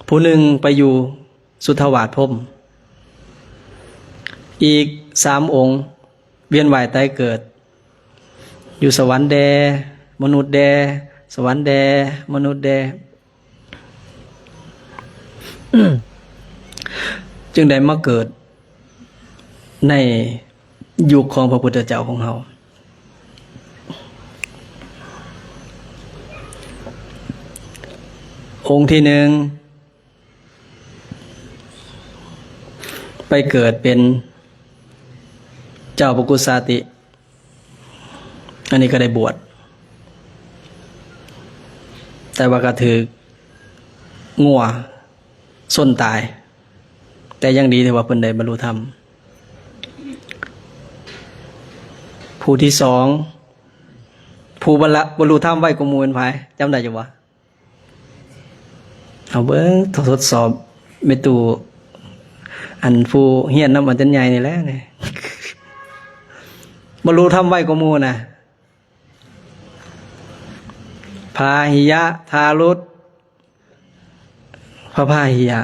ผู้หนึ่งไปอยู่สุทธาวาสภพอีก3องค์เวียนว่ายตายเกิดอยู่สวรรค์แดมนุษย์แดสวรรค์แดมนุษย์แด จึงได้มาเกิดในยุคของพระพุทธเจ้าของเราองค์ที่หนึ่งไปเกิดเป็นเจ้าปกุสาติอันนี้ก็ได้บวชแต่ว่าก็ถืองัวส้นตายแต่ยังดีที่ว่าเพิ่นได้บรรลุธรรมผู้ที่2ผู้บรรลุธรรมไว้กว่าหมู่เป็นไผจำได้อยู่บ่เอาเบิ่งทดสอบเมตูอันผู้เฮียนนำอันจันใหญ่นี่แหละนี่บรรลุธรรมไว้กว่าหมู่น่ะพาหิยะทารุตพระพาหิยะ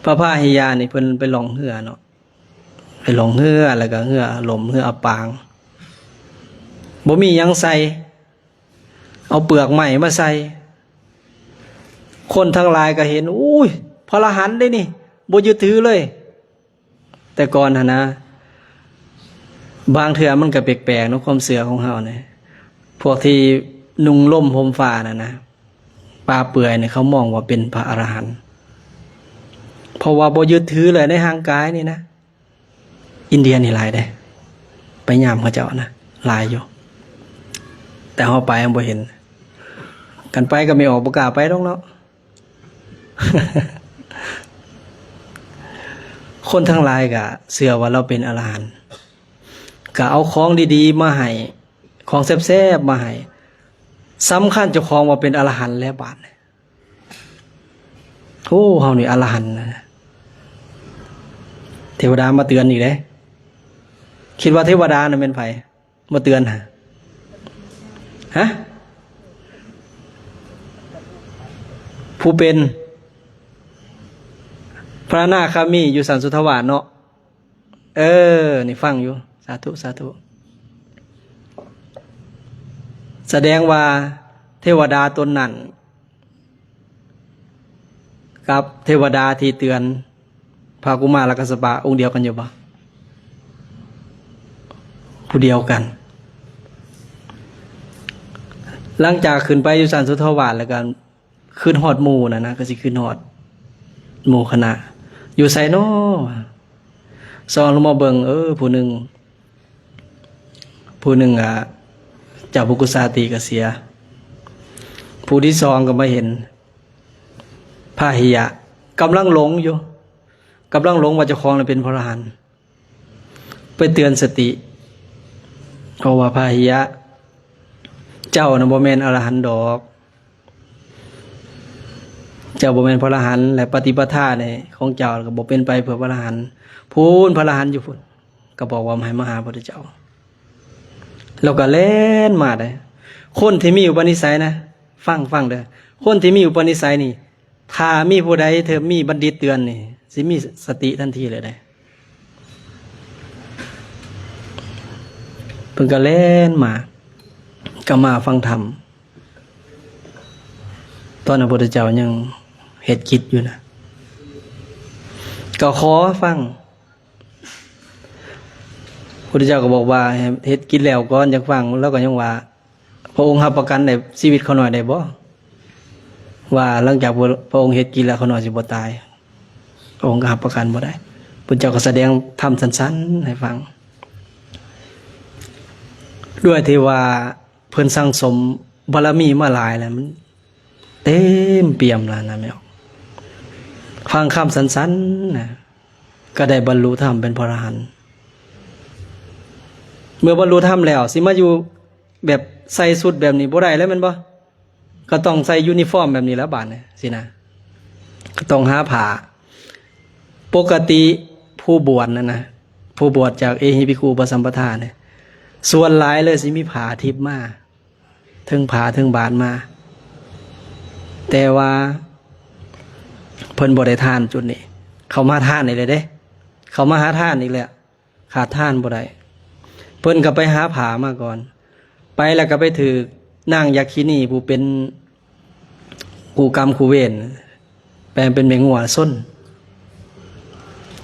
พระพาหิยะนี่เพิ่นไปลองเรือเนาะไปลองเรือแล้วก็เรือลมเรืออับปางบ่มีหยังใส่เอาเปลือกไม้มาใส่คนทั้งหลายก็เห็นอุ้ยพระอรหันต์ได้นี่บ่ยึดถือเลยแต่ก่อนหั่นนะบางเทื่อมันก็แปลกๆเนาะความเชื่อของเฮาเนี่ยพวกที่นุ่งล่มห่มฟ้าน่ะนะป่าเปื่อยเนี่ยเขามองว่าเป็นพระอรหันต์เพราะว่าบ่ยึดถือเลยในทางกายนี่นะอินเดียนี่หลายได้ไปยามเขาเจ้านะหลายอยู่แต่เฮาไปบ่เห็นกันไปก็ไม่ออกบ่กล้าไปดอกเนาะ คนทั้งหลายก็เชื่อว่าเราเป็นอรหันต์ก็เอาของดีๆมาให้ของแซ่บๆมาให้สำคัญเจ้าของว่าเป็นอรหันต์แล้วบาดนี้โอ้เฮานี่อรหันต์นะเทวดามาเตือนอีกเด้คิดว่าเทวดาน่ะเป็นไผมาเตือนฮะผู้เป็นพระอนาคามีอยู่สันสุทธาวาสเนาะนี่ฟังอยู่สาธุสาธุแสดงว่าเทวดาตนนั้นกับเทวดาที่เตือนพระกุมารกัสสปะองค์เดียวกันอยู่ปะผู้เดียวกันหลังจากขึ้นไปอยู่สันสุทธาวาสแล้วกันขึ้นหอดหมู่นะก็สิขึ้นหอดหมู่คณะอยู่ไสน้อซองลงมาเบิ่งผู้หนึ่งเจ้าปุกุสาติก็เสียผู้ที่2ก็มาเห็นพาหิยะกำลังหลงอยู่ กำลังหลงว่าเจ้าของเป็นพระอรหันต์ไปเตือนสติเพราะว่าพาหิยะเจ้าน่ะบ่แม่นอรหันต์ดอกเจ้าบ่แม่นพระอรหันต์และปฏิปทาเนี่ยของเจ้าก็บ่เป็นไปเพื่อพระอรหันต์พูนพระอรหันต์อยู่พุ่นก็บอกว่าให้มาหาพระพุทธเจ้าแล้วก็เล่นมาได้คนที่มีอุปนิสัยนะฟังเด้อคนที่มีอุปนิสัยนี่ถ้ามีผู้ใดเธอมีบัณฑิตเตือนนี่สิมีสติทันทีเลยได้เพิ่นก็เล่นมาก็มาฟังธรรมตอนพระพุทธเจ้ายังเฮ็ดกิจอยู่นะก็ขอฟังพระพุทธเจ้าก็บอกว่าเฮ็ดกิจแล้วก่อนอยากฟังแล้วก็ยังว่าพระองค์รับประกันได้ชีวิตเขาหน่อยได้บ่ว่าหลังจากพระองค์เฮ็ดกิจแล้วเขาหน่อยสิบ่ตายพระองค์ก็รับประกันบ่ได้พระเจ้าก็แสดงธรรมสั้นๆให้ฟังด้วยที่ว่าเพิ่นสั่งสมบารมีมาหลายแล้วมันเต็มเปี่ยมแล้วนะแม่ฟังคำสั้นๆนะก็ได้บรรลุธรรมเป็นพระอรหันต์เมื่อบรรลุธรรมแล้วสิมาอยู่แบบใส่สุดแบบนี้บ่ได้แล้วแม่นบ่ก็ต้องใส่ยูนิฟอร์มแบบนี้แล้วบาดเนี่ยสินะก็ต้องหาผ้าปกติผู้บวชนะผู้บวชจากเอหิภิกขุอุปสัมปทาเนี่ยส่วนหลายเลยสิมีผ้าทิพย์มาถึงผ้าถึงบาทมาแต่ว่าเพิ่นบ่ได้ทานจุดนี้เขามาทานนี่เลยเด้เขามาหาทานอีกแล้วขาดทานบ่ได้เพิ่นก็ไปหาผ้ามาก่อนไปแล้วก็ไปถือนางยักษินีผู้เป็นกูกรรมกูเวรแปลงเป็นแมงงัวส้น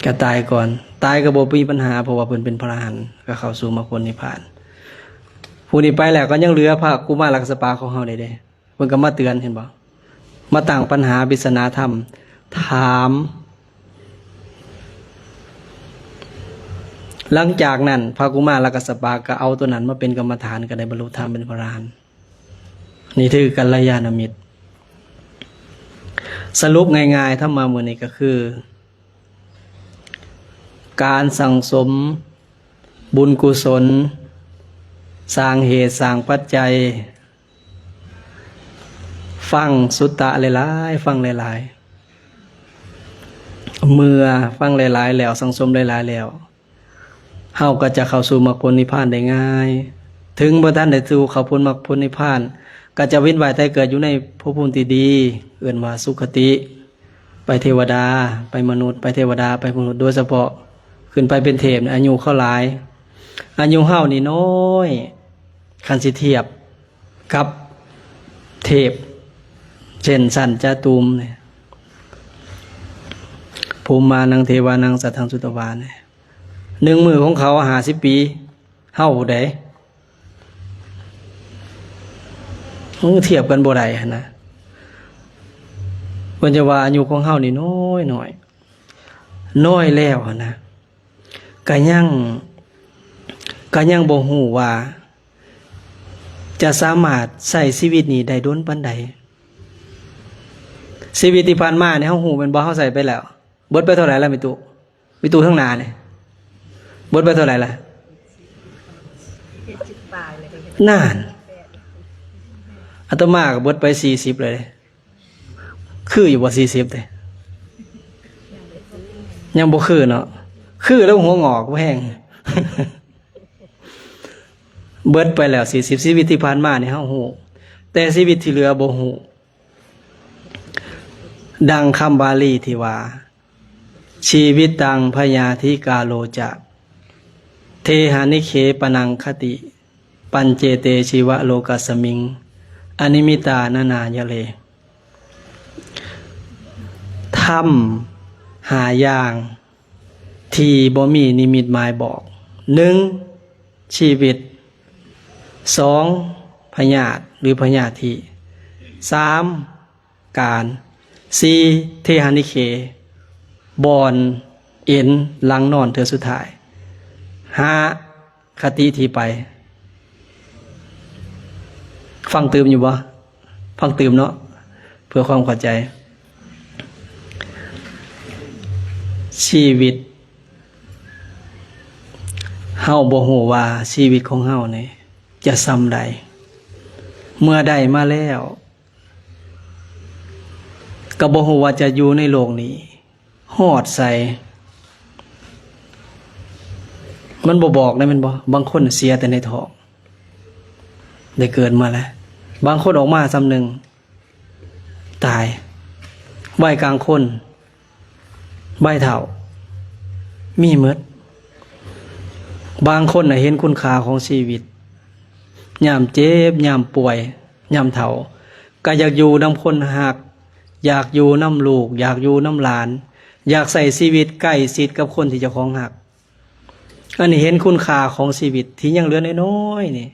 ก็ตายก่อนตายก็บ่มีปัญหาเพราะว่าเพิ่นเป็นพระอรหันต์ก็เข้าสู่มรรคผลนิพพานผู้นี้ไปแล้วก็ยังเหลือพระกุมารลักษปาของเฮาได้เด้เพิ่นก็มาเตือนเห็นบ่มาตั้งปัญหาปริศนาธรรมถามหลังจากนั้นพระกุมารลักษปาก็เอาตัวนั้นมาเป็นกรรมฐานก็ได้บรรลุธรรมเป็นพระอรหันต์นี่คือกัลยาณมิตรสรุปง่ายๆถ้ามามื้อนี้ก็คือการสั่งสมบุญกุศลสร้างเหตุสร้างปัจจัยฟังสุตตะหลายๆฟังหลายๆเมื่อฟังหลายๆแล้วสั่งสมหลายๆแล้วเฮาก็จะเข้าสู่มรรคผลนิพพานได้ง่ายถึงบ่ทันได้สู่เข้าพ้นมรรคผลนิพพานก็จะเว้นว่ายตายเกิดอยู่ในภพภูมิที่ดีเอิ้นว่าสุคติไปเทวดาไปมนุษย์ไปเทวดาไปมนุษย์โดยเฉพาะขึ้นไปเป็นเทพอายุเข้าหลายอายุเฮานี่น้อยคันสิเทียบกับเทพเช่นสันจาตุมเนี่ยภูมิมานังเทวานังสัทธังสุตวาเนี่ย1 มื้อของเขา50 ปีเฮาได้เทียบกันบ่ได้หั่นนะเพิ่นจะว่าอายุของเฮานี่น้อยแล้วหั่นนะก็ยังบ่ฮู้ว่าจะสามารถใช้ชีวิตนี้ได้โดนปานใดชีวิตที่ผ่านมาเนี่ยเฮาฮู้แม่นบ่เฮาใช้ไปแล้วเบิดไปเท่าไหร่แล้วมีตู้ข้างหน้านี่เบิดไปเท่าไหร่ล่ะ70 ปลายเลยนานอาตมาก็เบิดไป40เลยคืออยู่บ่40เด้ยังบ่คือเนาะคือแล้วหัวงอกบ่แห้ง เบิดไปแล้ว40ชีวิตที่ผ่านมานี่เฮาฮู้แต่ชีวิตที่เหลือบ่ฮู้ดังคำบาลีที่ว่าชีวิตตังพยาธิกาโลจะเทหานิเคปนังคติปัญเจเตชีวะโลกัสสมิงอนิมิตานานายะเลธรรมหาอย่างที่บ่มีนิมิตหมายบอก 1. ชีวิต 2. พยาธิหรือพยาธิ 3. การ 4. เทหานิเคบอนเอ็นหลังนอนเธอสุดท้าย 5. คติที่ไปฟังตื่มอยู่บ่ฟังตื่มเนาะเพื่อความเข้าใจ ชีวิตเฮาบ่ฮู้ว่าชีวิตของเฮานี่จะส่ำใดเมื่อได้มาแล้วก็บ่ฮู้ว่าจะอยู่ในโลกนี้ฮอดใส่มันบ่บอกได้แม่นบ่บางคนเสียแต่ในท้องได้เกิดมาแล้วบางคนออกมาซ้ำหนึ่งตายวัยกลางคนวัยเฒ่ามีหมดบางคนเห็นคุณค่าของชีวิตยามเจ็บยามป่วยยามเฒ่าก็อยากอยู่นำคนหักอยากอยู่นำลูกอยากอยู่นำหลานอยากใส่ชีวิตใกล้ชิดกับคนที่เจ้าของหักอันนี้เห็นคุณค่าของชีวิตที่ยังเหลือน้อยๆนี่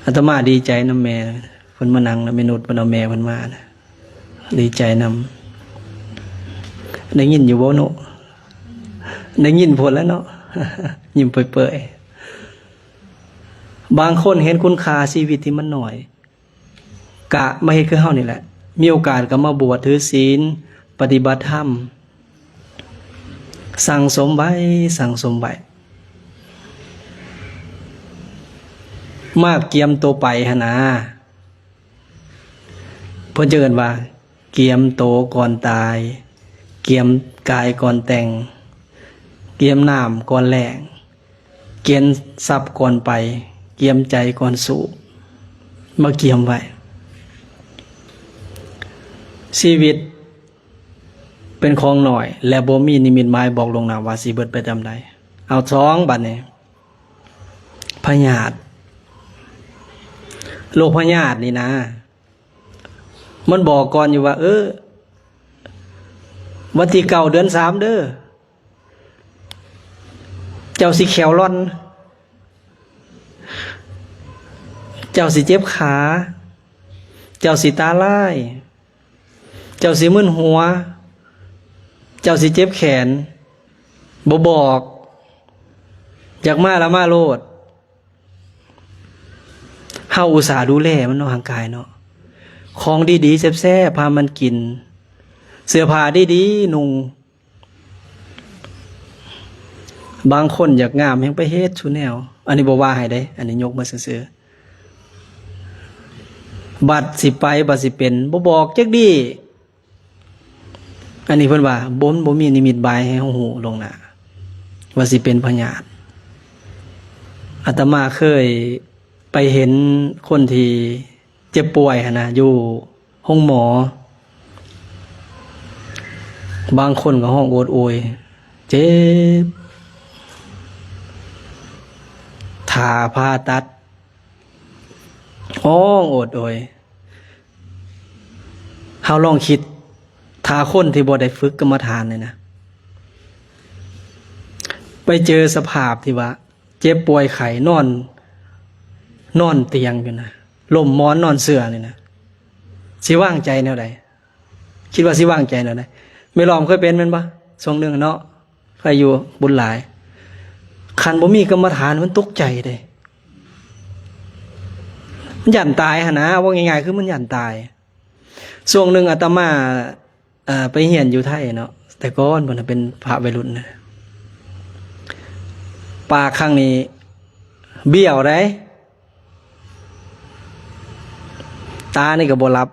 อาตมาดีใจนำแม่เพิ่นมานั่งนะแม่นุชเพิ่นเอาแม่เพิ่นมานะดีใจนำได้ยินอยู่บ่เนาะได้ยินผลแล้วเนาะยิ้มเปื่อยๆบางคนเห็นคุณค่าชีวิตที่มันน้อยกะมาเฮ็ดคือเฮานี่แหละมีโอกาสก็มาบวชถือศีลปฏิบัติธรรมสั่งสมไว้มากเกียมตัวไปหนนะเพิ่นจะเอิ้นว่าเกียมโตก่อนตายเกียมกายก่อนแต่งเกียมน้ำก่อนแลงเกียมทรัพย์ก่อนไปเกียมใจก่อนสู่มาเกียมไว้ชีวิตเป็นของหน่อยและบ่มีนิมิตหมายบอกลงหน้าว่าสิเบิดไปจำใดเอา2บัดนี้พยาธิโรคพยาธินี่นะมันบอกก่อนอยู่ว่าวันที่9 เดือน 3เด้อเจ้าสิแขวร่อนเจ้าสิเจ็บขาเจ้าสิตาลายเจ้าสิมึนหัวเจ้าสิเจ็บแขนบ่บอกอยากมาแล้วมาโลดเฮาอุตส่าห์ดูแลมันเนาะร่างกายเนาะของดีๆแซ่บๆพามันกินเสื้อผ้าดีๆนุ่งบางคนอยากงามแฮงไปเฮ็ดชุแนวอันนี้บ่ว่าให้ได้อันนี้ยกมาซื่อๆบัดสิไปบัดสิเป็นบ่บอกจักดีอันนี้เพิ่นว่าบ่มีนิมิตบายให้เฮาฮู้ลงหน้าว่าสิเป็นพยาธิอาตมาเคยไปเห็นคนที่เจ็บป่วยนะอยู่ห้องหมอบางคนก็ห้องโอดโอยเจ็บผ่าตัดห้องโอดโอยเฮาลองคิดถ้าคนที่บ่ได้ฝึกกรรมฐานเลยนะไปเจอสภาพที่ว่าเจ็บป่วยไข้นอนเตียงอยู่นะล่มหมอนนอนเสื่อนี่นะสิว่างใจแนวใดคิดว่าสิว่างใจแนวใดไม่ลองเคยเป็นแม่นบ่ช่วงนึงเนาะใครอยู่บุญหลายคันบ่มีกรรมฐานมันตกใจเด้มันหยั่นตายหั่นนะว่าง่ายๆคือมันหยั่นตายช่วงนึงอาตมาไปเรียนอยู่ไทยเนาะแต่ก่อนเพิ่นเป็นพระวัยรุ่นนะปากข้างนี้เบี้ยวได้ตานี่ก็บ่รับ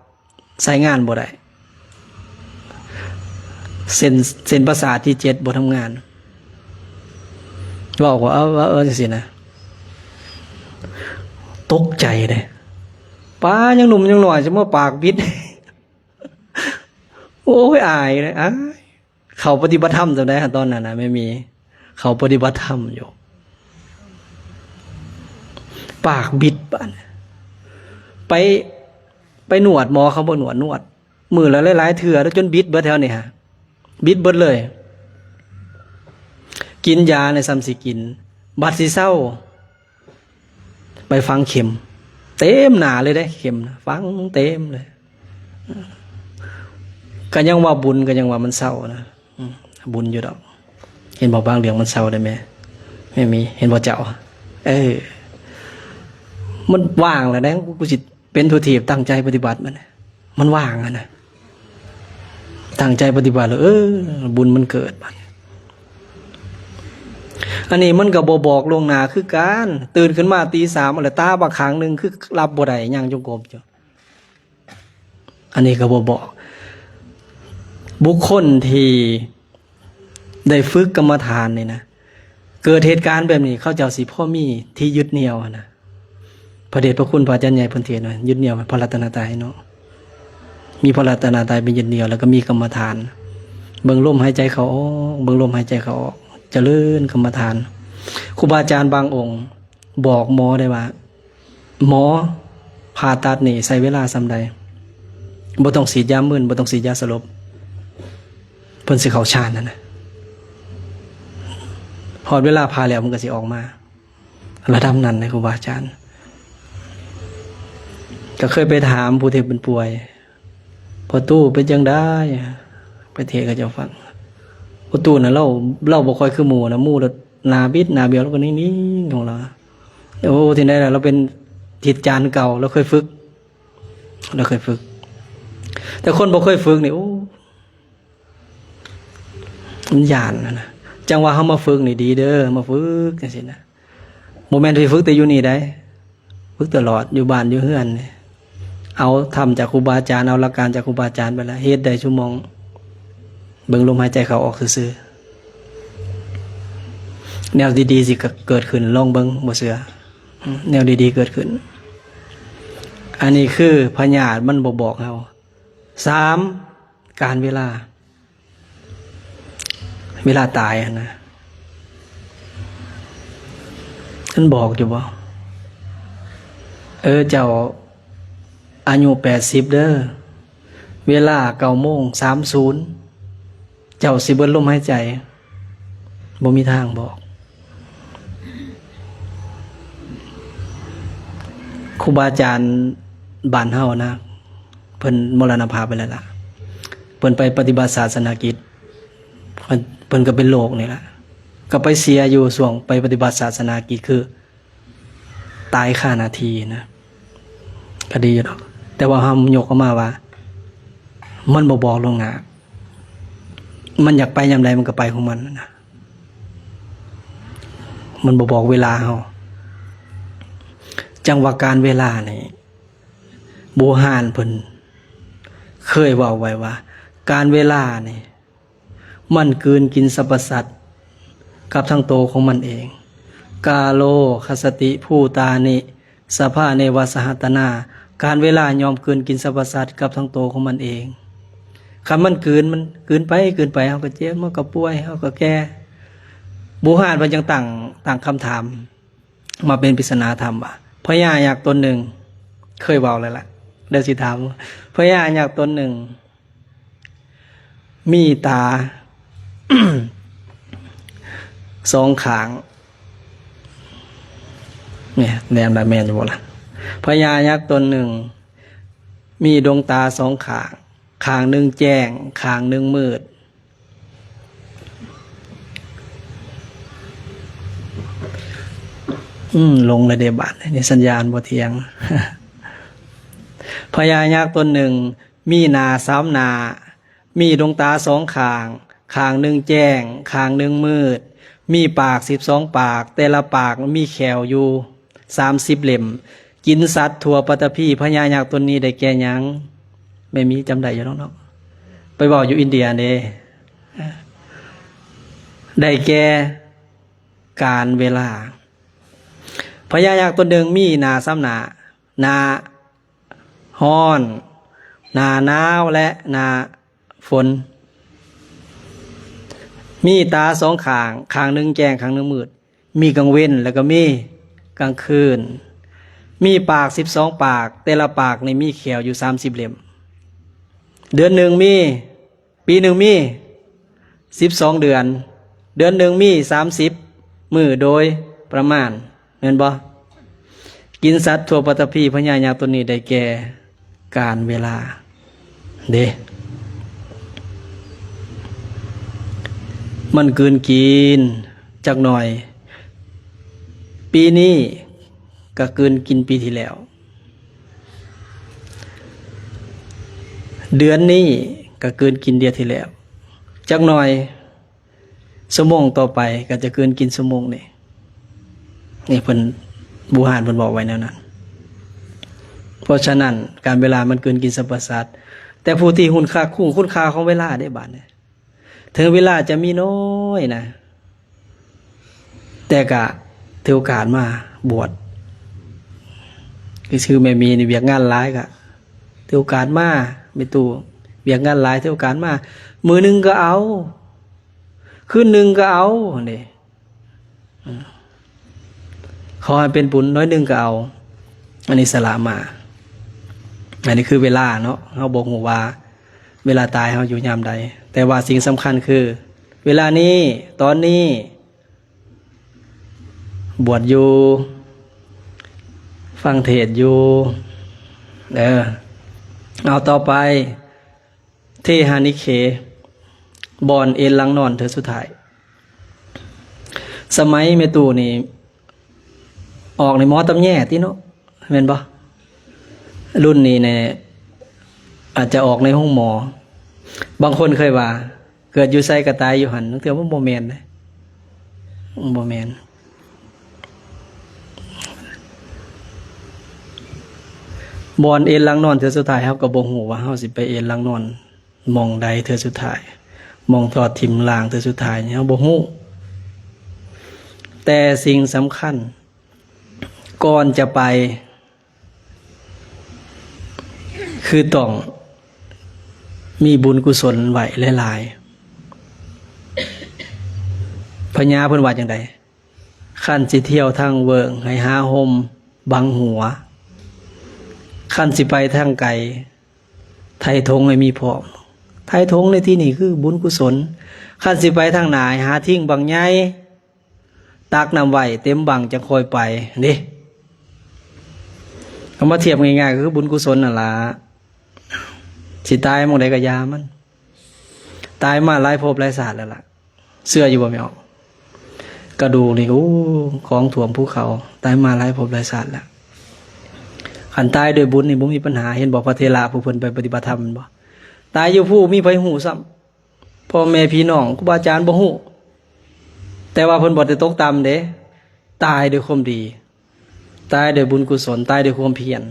ใช้งานบ่ได้เส้นประสาทที่7บ่ทำงานบอกว่าจังซี่นะตกใจเด้ป้ายังหนุ่มยังหน่อยจะมาปากบิดโอ้ยอายเลยเขาปฏิบัติธรรมจำได้ตอนนั้นนะไม่มีเขาปฏิบัติธรรมอยู่ปากบิดบ้านไปหนวดหมอเขาบอกหนวดมือละหลายๆเถื่อแล้วจนบิดเบิดแถวนี่ฮะบิดเบิดเลยกินยาในซ้ำสิกินบัดสิเศร้าไปฟังเข็มเต็มหนาเลยได้เข็มนะฟังเต็มเลยก็ยังว่าบุญก็ยังว่ามันเศร้านะบุญอยู่ดอกเห็นบอกบางเรื่องมันเศร้าได้ไหมไม่มีเห็นบอกเจ้ามันว่างแล้วนะกูจิตเป็นทุทีบตั้งใจปฏิบัติมันว่างนะ ตั้งใจปฏิบัติแล้วบุญมันเกิดอันนี้มันก็บ่บอกลวงหน้าคือการตื่นขึ้นมาตี 3อะไรตาบักครั้งนึงคือรับบ่ได้ย่างจงกรมจ้ะอันนี้ก็บ่บอกบุคคลที่ได้ฝึกกรรมฐานนี่นะเกิดเหตุการณ์แบบนี้เขาเจ้าสิพ่อมีที่ยึดเหนี่ยวนะพระเดชพระคุณพระอาจารย์ใหญ่เพิ่นเทศน์ว่ายึดเหนี่ยวพระรัตนตรัยเนาะมีพระรัตนตรัยเป็นยึดเหนี่ยวแล้วก็มีกรรมฐานเบิ่งลมหายใจเขาออกเบิ่งลมหายใจเขาออกเจริญกรรมฐานครูบาอาจารย์บางองค์บอกหมอได้ว่าหมอผ่าตัดนี่ใช้เวลาส่ำใดบ่ต้องฉีดยามึนบ่ต้องฉีดยาสลบเพิ่นสิเข้าฌานนั่นน่ะพอเวลาผ่าแล้วมันก็สิออกมาระดับนั้นเลยครูบาอาจารย์ก็เคยไปถามผู้ที่เป็นป่วยพอตู้เป็นจังได้ไปเทศก็จะฟังพอตู้น่ะเราบ่ค่อยคือหมู่นะหมู่แล้วหน้าบิดหน้าเบี้ยวแล้วก็นิ่งๆของเราโอ้ที่ไหนล่ะเราเป็นจิตจานเก่าเราเคยฝึกแต่คนบ่เคยฝึกนี่โอ้มันย่านนะจังว่าเฮามาฝึกนี่ดีเด้อมาฝึกจังซี่นะบ่แม่นสิฝึกแต่อยู่นี่ได้ฝึกตลอดอยู่บ้านอยู่เฮือนนี่เอาทำจากครูบาอาจารย์เอาหลักการจากครูบาอาจารย์ไปแล้วเฮ็ดได้ชั่วโมงเบิ่งลมหายใจเข้าออกซื่อๆแนวดีๆสิเกิดขึ้นลองเบิ่งบ่เชื่อแนวดีๆเกิดขึ้นอันนี้คือพญาติมันบ่บอกเฮา3การเวลาตายนะท่านบอกอยู่บ่เจ้าอายุ80เด้อเวลา9:30เจ้าสิเบิดลมหายใจบ่มีทางบอกครูบาอาจารย์บ้านเฮานะเพิ่นมรณภาพไปแล้วล่ะเพิ่นไปปฏิบัติศาสนกิจเพิ่นก็เป็นโรคนี่ล่ะก็ไปเสียอยู่ช่วงไปปฏิบัติศาสนากิจคือตายค่านาทีนะก็ดีอยู่ดอกแต่ว่าเฮายกออกมาว่ามันบ่บอกลงหน้ามันอยากไปยามใดมันก็ไปของมันนะมันบ่บอกเวลาเฮาจังว่าการเวลานี่โบราณเพิ่นเคยเว้าไว้ว่าการเวลานี่มันกลืนกินสรรพสัตว์กับทั้งโตของมันเองกาโลคสติภูตานิสภาเนวสหัตนาการเวลายอมกลืนกินสรรพสัตว์กับทั้งโตของมันเองคันมันกลืนไปเฮาก็เจ็บมันก็ป่วยเฮาก็แก่โบราณเพิ่นจังตั้งคำถามมาเป็นปริศนาธรรมว่าพญายักษ์ตนหนึ่งเคยเว้าแล้วล่ะเดี๋ยวสิถามพญายักษ์ตนหนึ่งมีตา 2 ข้างเนี่ยแนมละแม่นอยู่บ่ล่ะพญายักษ์ตนหนึ่งมีดวงตา2 ข้างข้างหนึ่งแจ้งข้างหนึ่งมืดลงเลยเดบัตนี่สัญญาณบ่เที่ยง พญายักษ์ตนหนึ่งมีหน้า3 หน้ามีดวงตา2 ข้างข้างหนึ่งแจ้งข้างหนึ่งมืดมีปาก12 ปากแต่ละปากมีแขวอยู่30 เล่มกินสัตว์ทั่วปฐพีพญายักษ์ตนนี้ได้แก่หยังไม่มีจำได้อยู่เนาะไปบอกอยู่อินเดียเด้ได้แก่การเวลาพญายักษ์ตนหนึ่งมีหน้า3 หน้าหน้าร้อนหน้าหนาวและหน้าฝนมีตา2 ข้างข้างหนึ่งแจ้งข้างหนึ่งมืดมีกลางเว้นแล้วก็มีกลางคืนมีปาก12 ปากแต่ละปากในมีแขวอยู่30 เล่มเดือนหนึ่งมีปีหนึ่งมี12 เดือนเดือนหนึ่งมี30 มื้อโดยประมาณแม่นบ่กินสัตว์ทั่วปฐพีพญายักษ์ตัวนี้ได้แก่การเวลาเด้มันกลืนกินจักหน่อยปีนี้ก็กลืนกินปีที่แล้วเดือนนี้ ก็กลืนกินเดียวที่แล้วจักหน่อยชั่วโมงต่อไปก็จะกลืนกินชั่วโมงนี่เพิ่นบูหารเพิ่นบอกไว้แนวนั้นเพราะฉะนั้นการเวลามันกลืนกินสรรพสัตว์แต่ผู้ที่คุณค่าของเวลาได้บาดเนี่ยถึงเวลาจะมีน้อยนะแต่ก็ถือโอกาสมาบวชคือแม่มีนี่เวียกงานหลายก็ถือโอกาสมาไม่ตู้เวียกงานหลายถือโอกาสมามื้อนึงก็เอาคืนนึงก็เอานี่ขอให้เป็นบุญน้อยนึงก็เอาอันนี้สละมาอันนี้คือเวลาเนาะเฮาบอกฮู้ว่าเวลาตายเฮาอยู่ยามใดแต่ว่าสิ่งสำคัญคือเวลานี้ตอนนี้บวชอยู่ฟังเทศน์อยู่เอาต่อไปเทหานิเคบอนเอ็นหลังนอนเธอสุดท้ายสมัยเมตูนี่ออกในหมอตำแย่ที่เนาะเห็นปะรุ่นนี้เนี่ยอาจจะออกในห้องหมอบางคนเคยว่าเกิดอยู่ไซกระตายอยู่หันนึกเถื่อว่าโมเมนเลยโมเมนบอนเอ็นหลังนอนเธอสุดท้ายครับกับบงหูว่าเฮาสิไปเอ็นหลังนอนมองใดเธอสุดท้ายมองทอดทิมลางเธอสุดท้ายเนี่ยบ่ฮู้แต่สิ่งสำคัญก่อนจะไปคือต้องมีบุญกุศลไหวหลายๆพญาเพิ่นว่าจังไดขั้นสิเที่ยวทางเวิงให้หาห่มบังหัวขั้นสิไปทางไกลไทยทงให้มีพร้อมไทยทงในที่นี้คือบุญกุศลขั้นสิไปทางหนาหาทิ้งบังใหญ่ตักน้ำไหวเต็มบังจะคอยไปนี่เอามาเทียบง่ายๆคือบุญกุศลนั่นล่ะสิตายหมองใดก็ยามันตายมาหลายภพหลายศาสตร์แล้วล่ะเสื้ออยู่บ่แม่ออกกระดูกนี่ของถ่วมภูเขาตายมาหลายภพหลายศาสตร์แล้วขันตายโดยบุญนี่บ่มีปัญหาเห็นบอกพระเทระผู้เพิ่นไปปฏิบัติธรรมบ่ตายอยู่ผู้มีไผฮู้ซ้ำพ่อแม่พี่น้องครูบาอาจารย์บ่ฮู้แต่ว่าเพิ่นบ่ได้ตกต่ำเด้ตายด้วยความดีตายด้วยบุญกุศลตายด้วยความเพียร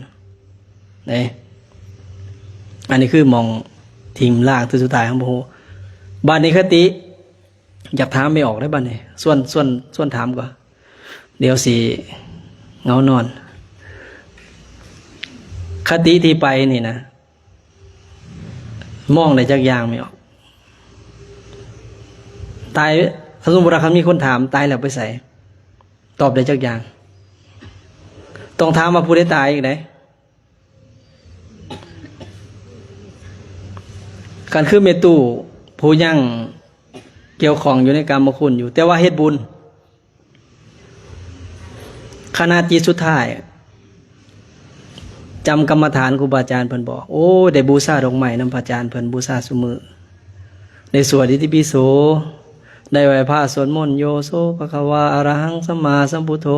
นี่อันนี้คือมองทิมล่างตัวสุดท้ายของพระโหบ้านนี้คติอยากถามไม่ออกได้บ้านนี้ส่วนถามก่อนเดี๋ยวสิเงานอนคติที่ไปนี่นะมองได้จักอย่างไม่ออกตายถ้าสมมติว่ามีคนถามตายแล้วไปใส่ตอบได้จักอย่างต้องถามว่าผู้ได้ตายอีกไหนการคือเมตุผู้ยังเกี่ยวของอยู่ในกรรมคุณอยู่แต่ว่าเฮ็ดบุญขณะจิตสุดท้ายจำกรรมฐานครูบาอาจารย์เพิ่นบอกโอ้ได้บูชาดอกไม้นำพระอาจารย์เพิ่นบูชาซุมื้อได้สวดอิติปิโสได้ไหว้พระสวดมนต์โยโสภควาอะระหังสัมมาสัมพุทโธ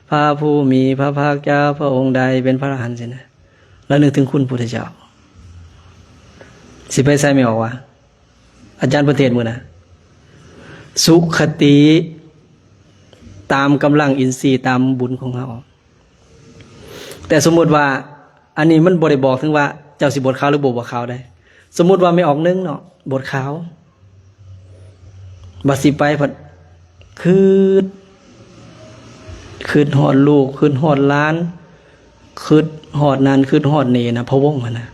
พระผู้มีพระภาคเจ้าพระองค์ใดเป็นพระอรหันต์สินะแล้วนึกถึงคุณพุทธเจ้าสิไปใส่ไม่ออกวะอาจารย์ประเทศมื้อนะสุขติตามกำลังอินทรีย์ตามบุญของเราแต่สมมุติว่าอันนี้มันบ่ได้บอกถึงว่าเจ้าสิบทขาวหรือบ่บทขาวได้สมมุติว่าไม่ออกนึงเนาะบทขาวบัดสิไปผัดคืนหอดลูกคืนหอดล้านคืนหอดนานคืนหอดเนนะพะวงมันนะ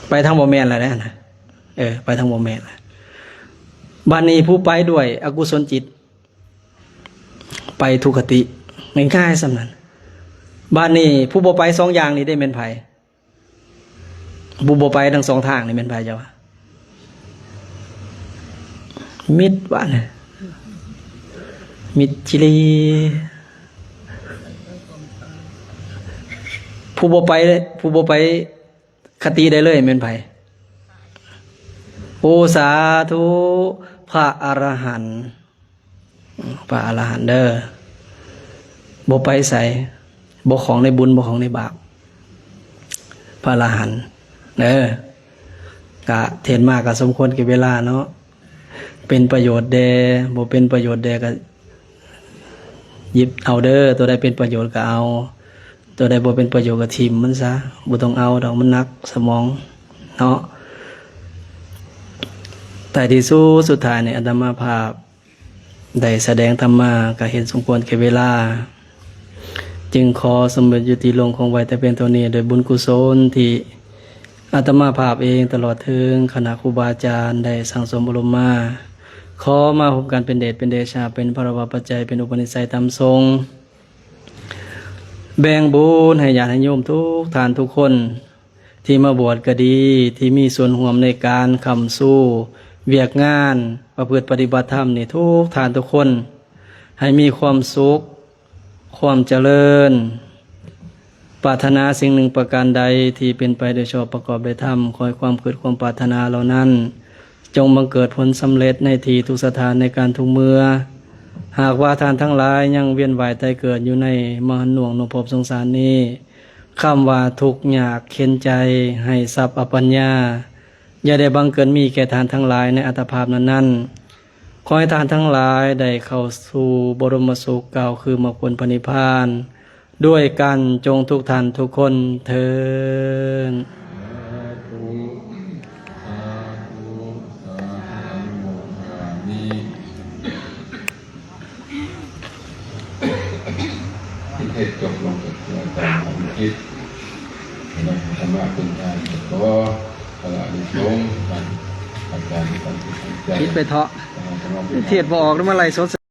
ไปทางบ่แม่นแล้วนะไปทางบ่แม่นแล้วบัดนี้ผู้ไปด้วยอกุศลจิตไปทุกขติง่ายๆสำนั้นบัดนี้ผู้บ่ไปสองอย่างนี้ได้เป็นไผผู้บ่ไปทั้งสองทางนี่เป็นไผเจ้ามิตรวะเนี่ยมิตรชิลีผู้บ่ไปคติได้เลยเป็นไผโอสาธุพระอรหันต์พระอรหันต์เด้อบ่ไปใส่บ่ของในบุญบ่ของในบาป พระอรหันต์กะเทศมากกับสมควรกับเวลาเนาะเป็นประโยชน์แด่บ่เป็นประโยชน์แด่ก็หยิบเอาเด้อตัวใดเป็นประโยชน์ก็เอาตัวใดบ่เป็นประโยชน์ก็ทิ่มมันซะบ่ต้องเอาดอกมันหนักสมองเนาะแต่ที่สุดท้ายในอาตมาภาพได้แสดงธรรมะก็เห็นสมควรแก่เวลาจึงขอสมเด็จยุติลงคงไว้แต่เป็นเท่านี้โดยบุญกุศลที่อาตมาภาพเองตลอดถึงคณะครูบาอาจารย์ได้สั่งสมอบรมมาขอมาพบกันเป็นเดชเป็นเดชาเป็นพระวปัจจัยเป็นอุปนิสัยตามทรงแบ่งบุญให้ญาติโยมทุกท่านทุกคนที่มาบวชก็ดีที่มีส่วนร่วมในการคำสู้เวียกงานประพฤติปฏิบัติธรรมนี่ทุกท่านทุกคนให้มีความสุขความเจริญปรารถนาสิ่งหนึ่งประการใดที่เป็นไปโดยชอบประกอบด้วยธรรมขอให้ความคิดความปรารถนาเหล่านั้นจงบังเกิดผลสำเร็จในที่ทุกสถานในการทุกเมื่อหากว่าท่านทั้งหลายยังเวียนว่ายตายเกิดอยู่ในมหันต์หน่วงนภพสงสารนี้คำว่าทุกข์ยากเข็นใจให้ทรัพย์อปัญญาอย่าได้บังเกิดมีแก่ทานทั้งหลายในอัตภาพนั้นๆขอให้ทานทั้งหลายได้เข้าสู่บรมสุขกล่าวคือมรรคผลพระนิพพานด้วยกันจงทุกท่านทุกคนเทอญที่เทศจบลงกับอาจารย์ผมคิดในธรรมะเป็นการก็ตลาดในช่วงการอาจารย์ที่ตั้งใจ คิดไปเถาะเทียดบออกแล้วเมื่อไรสด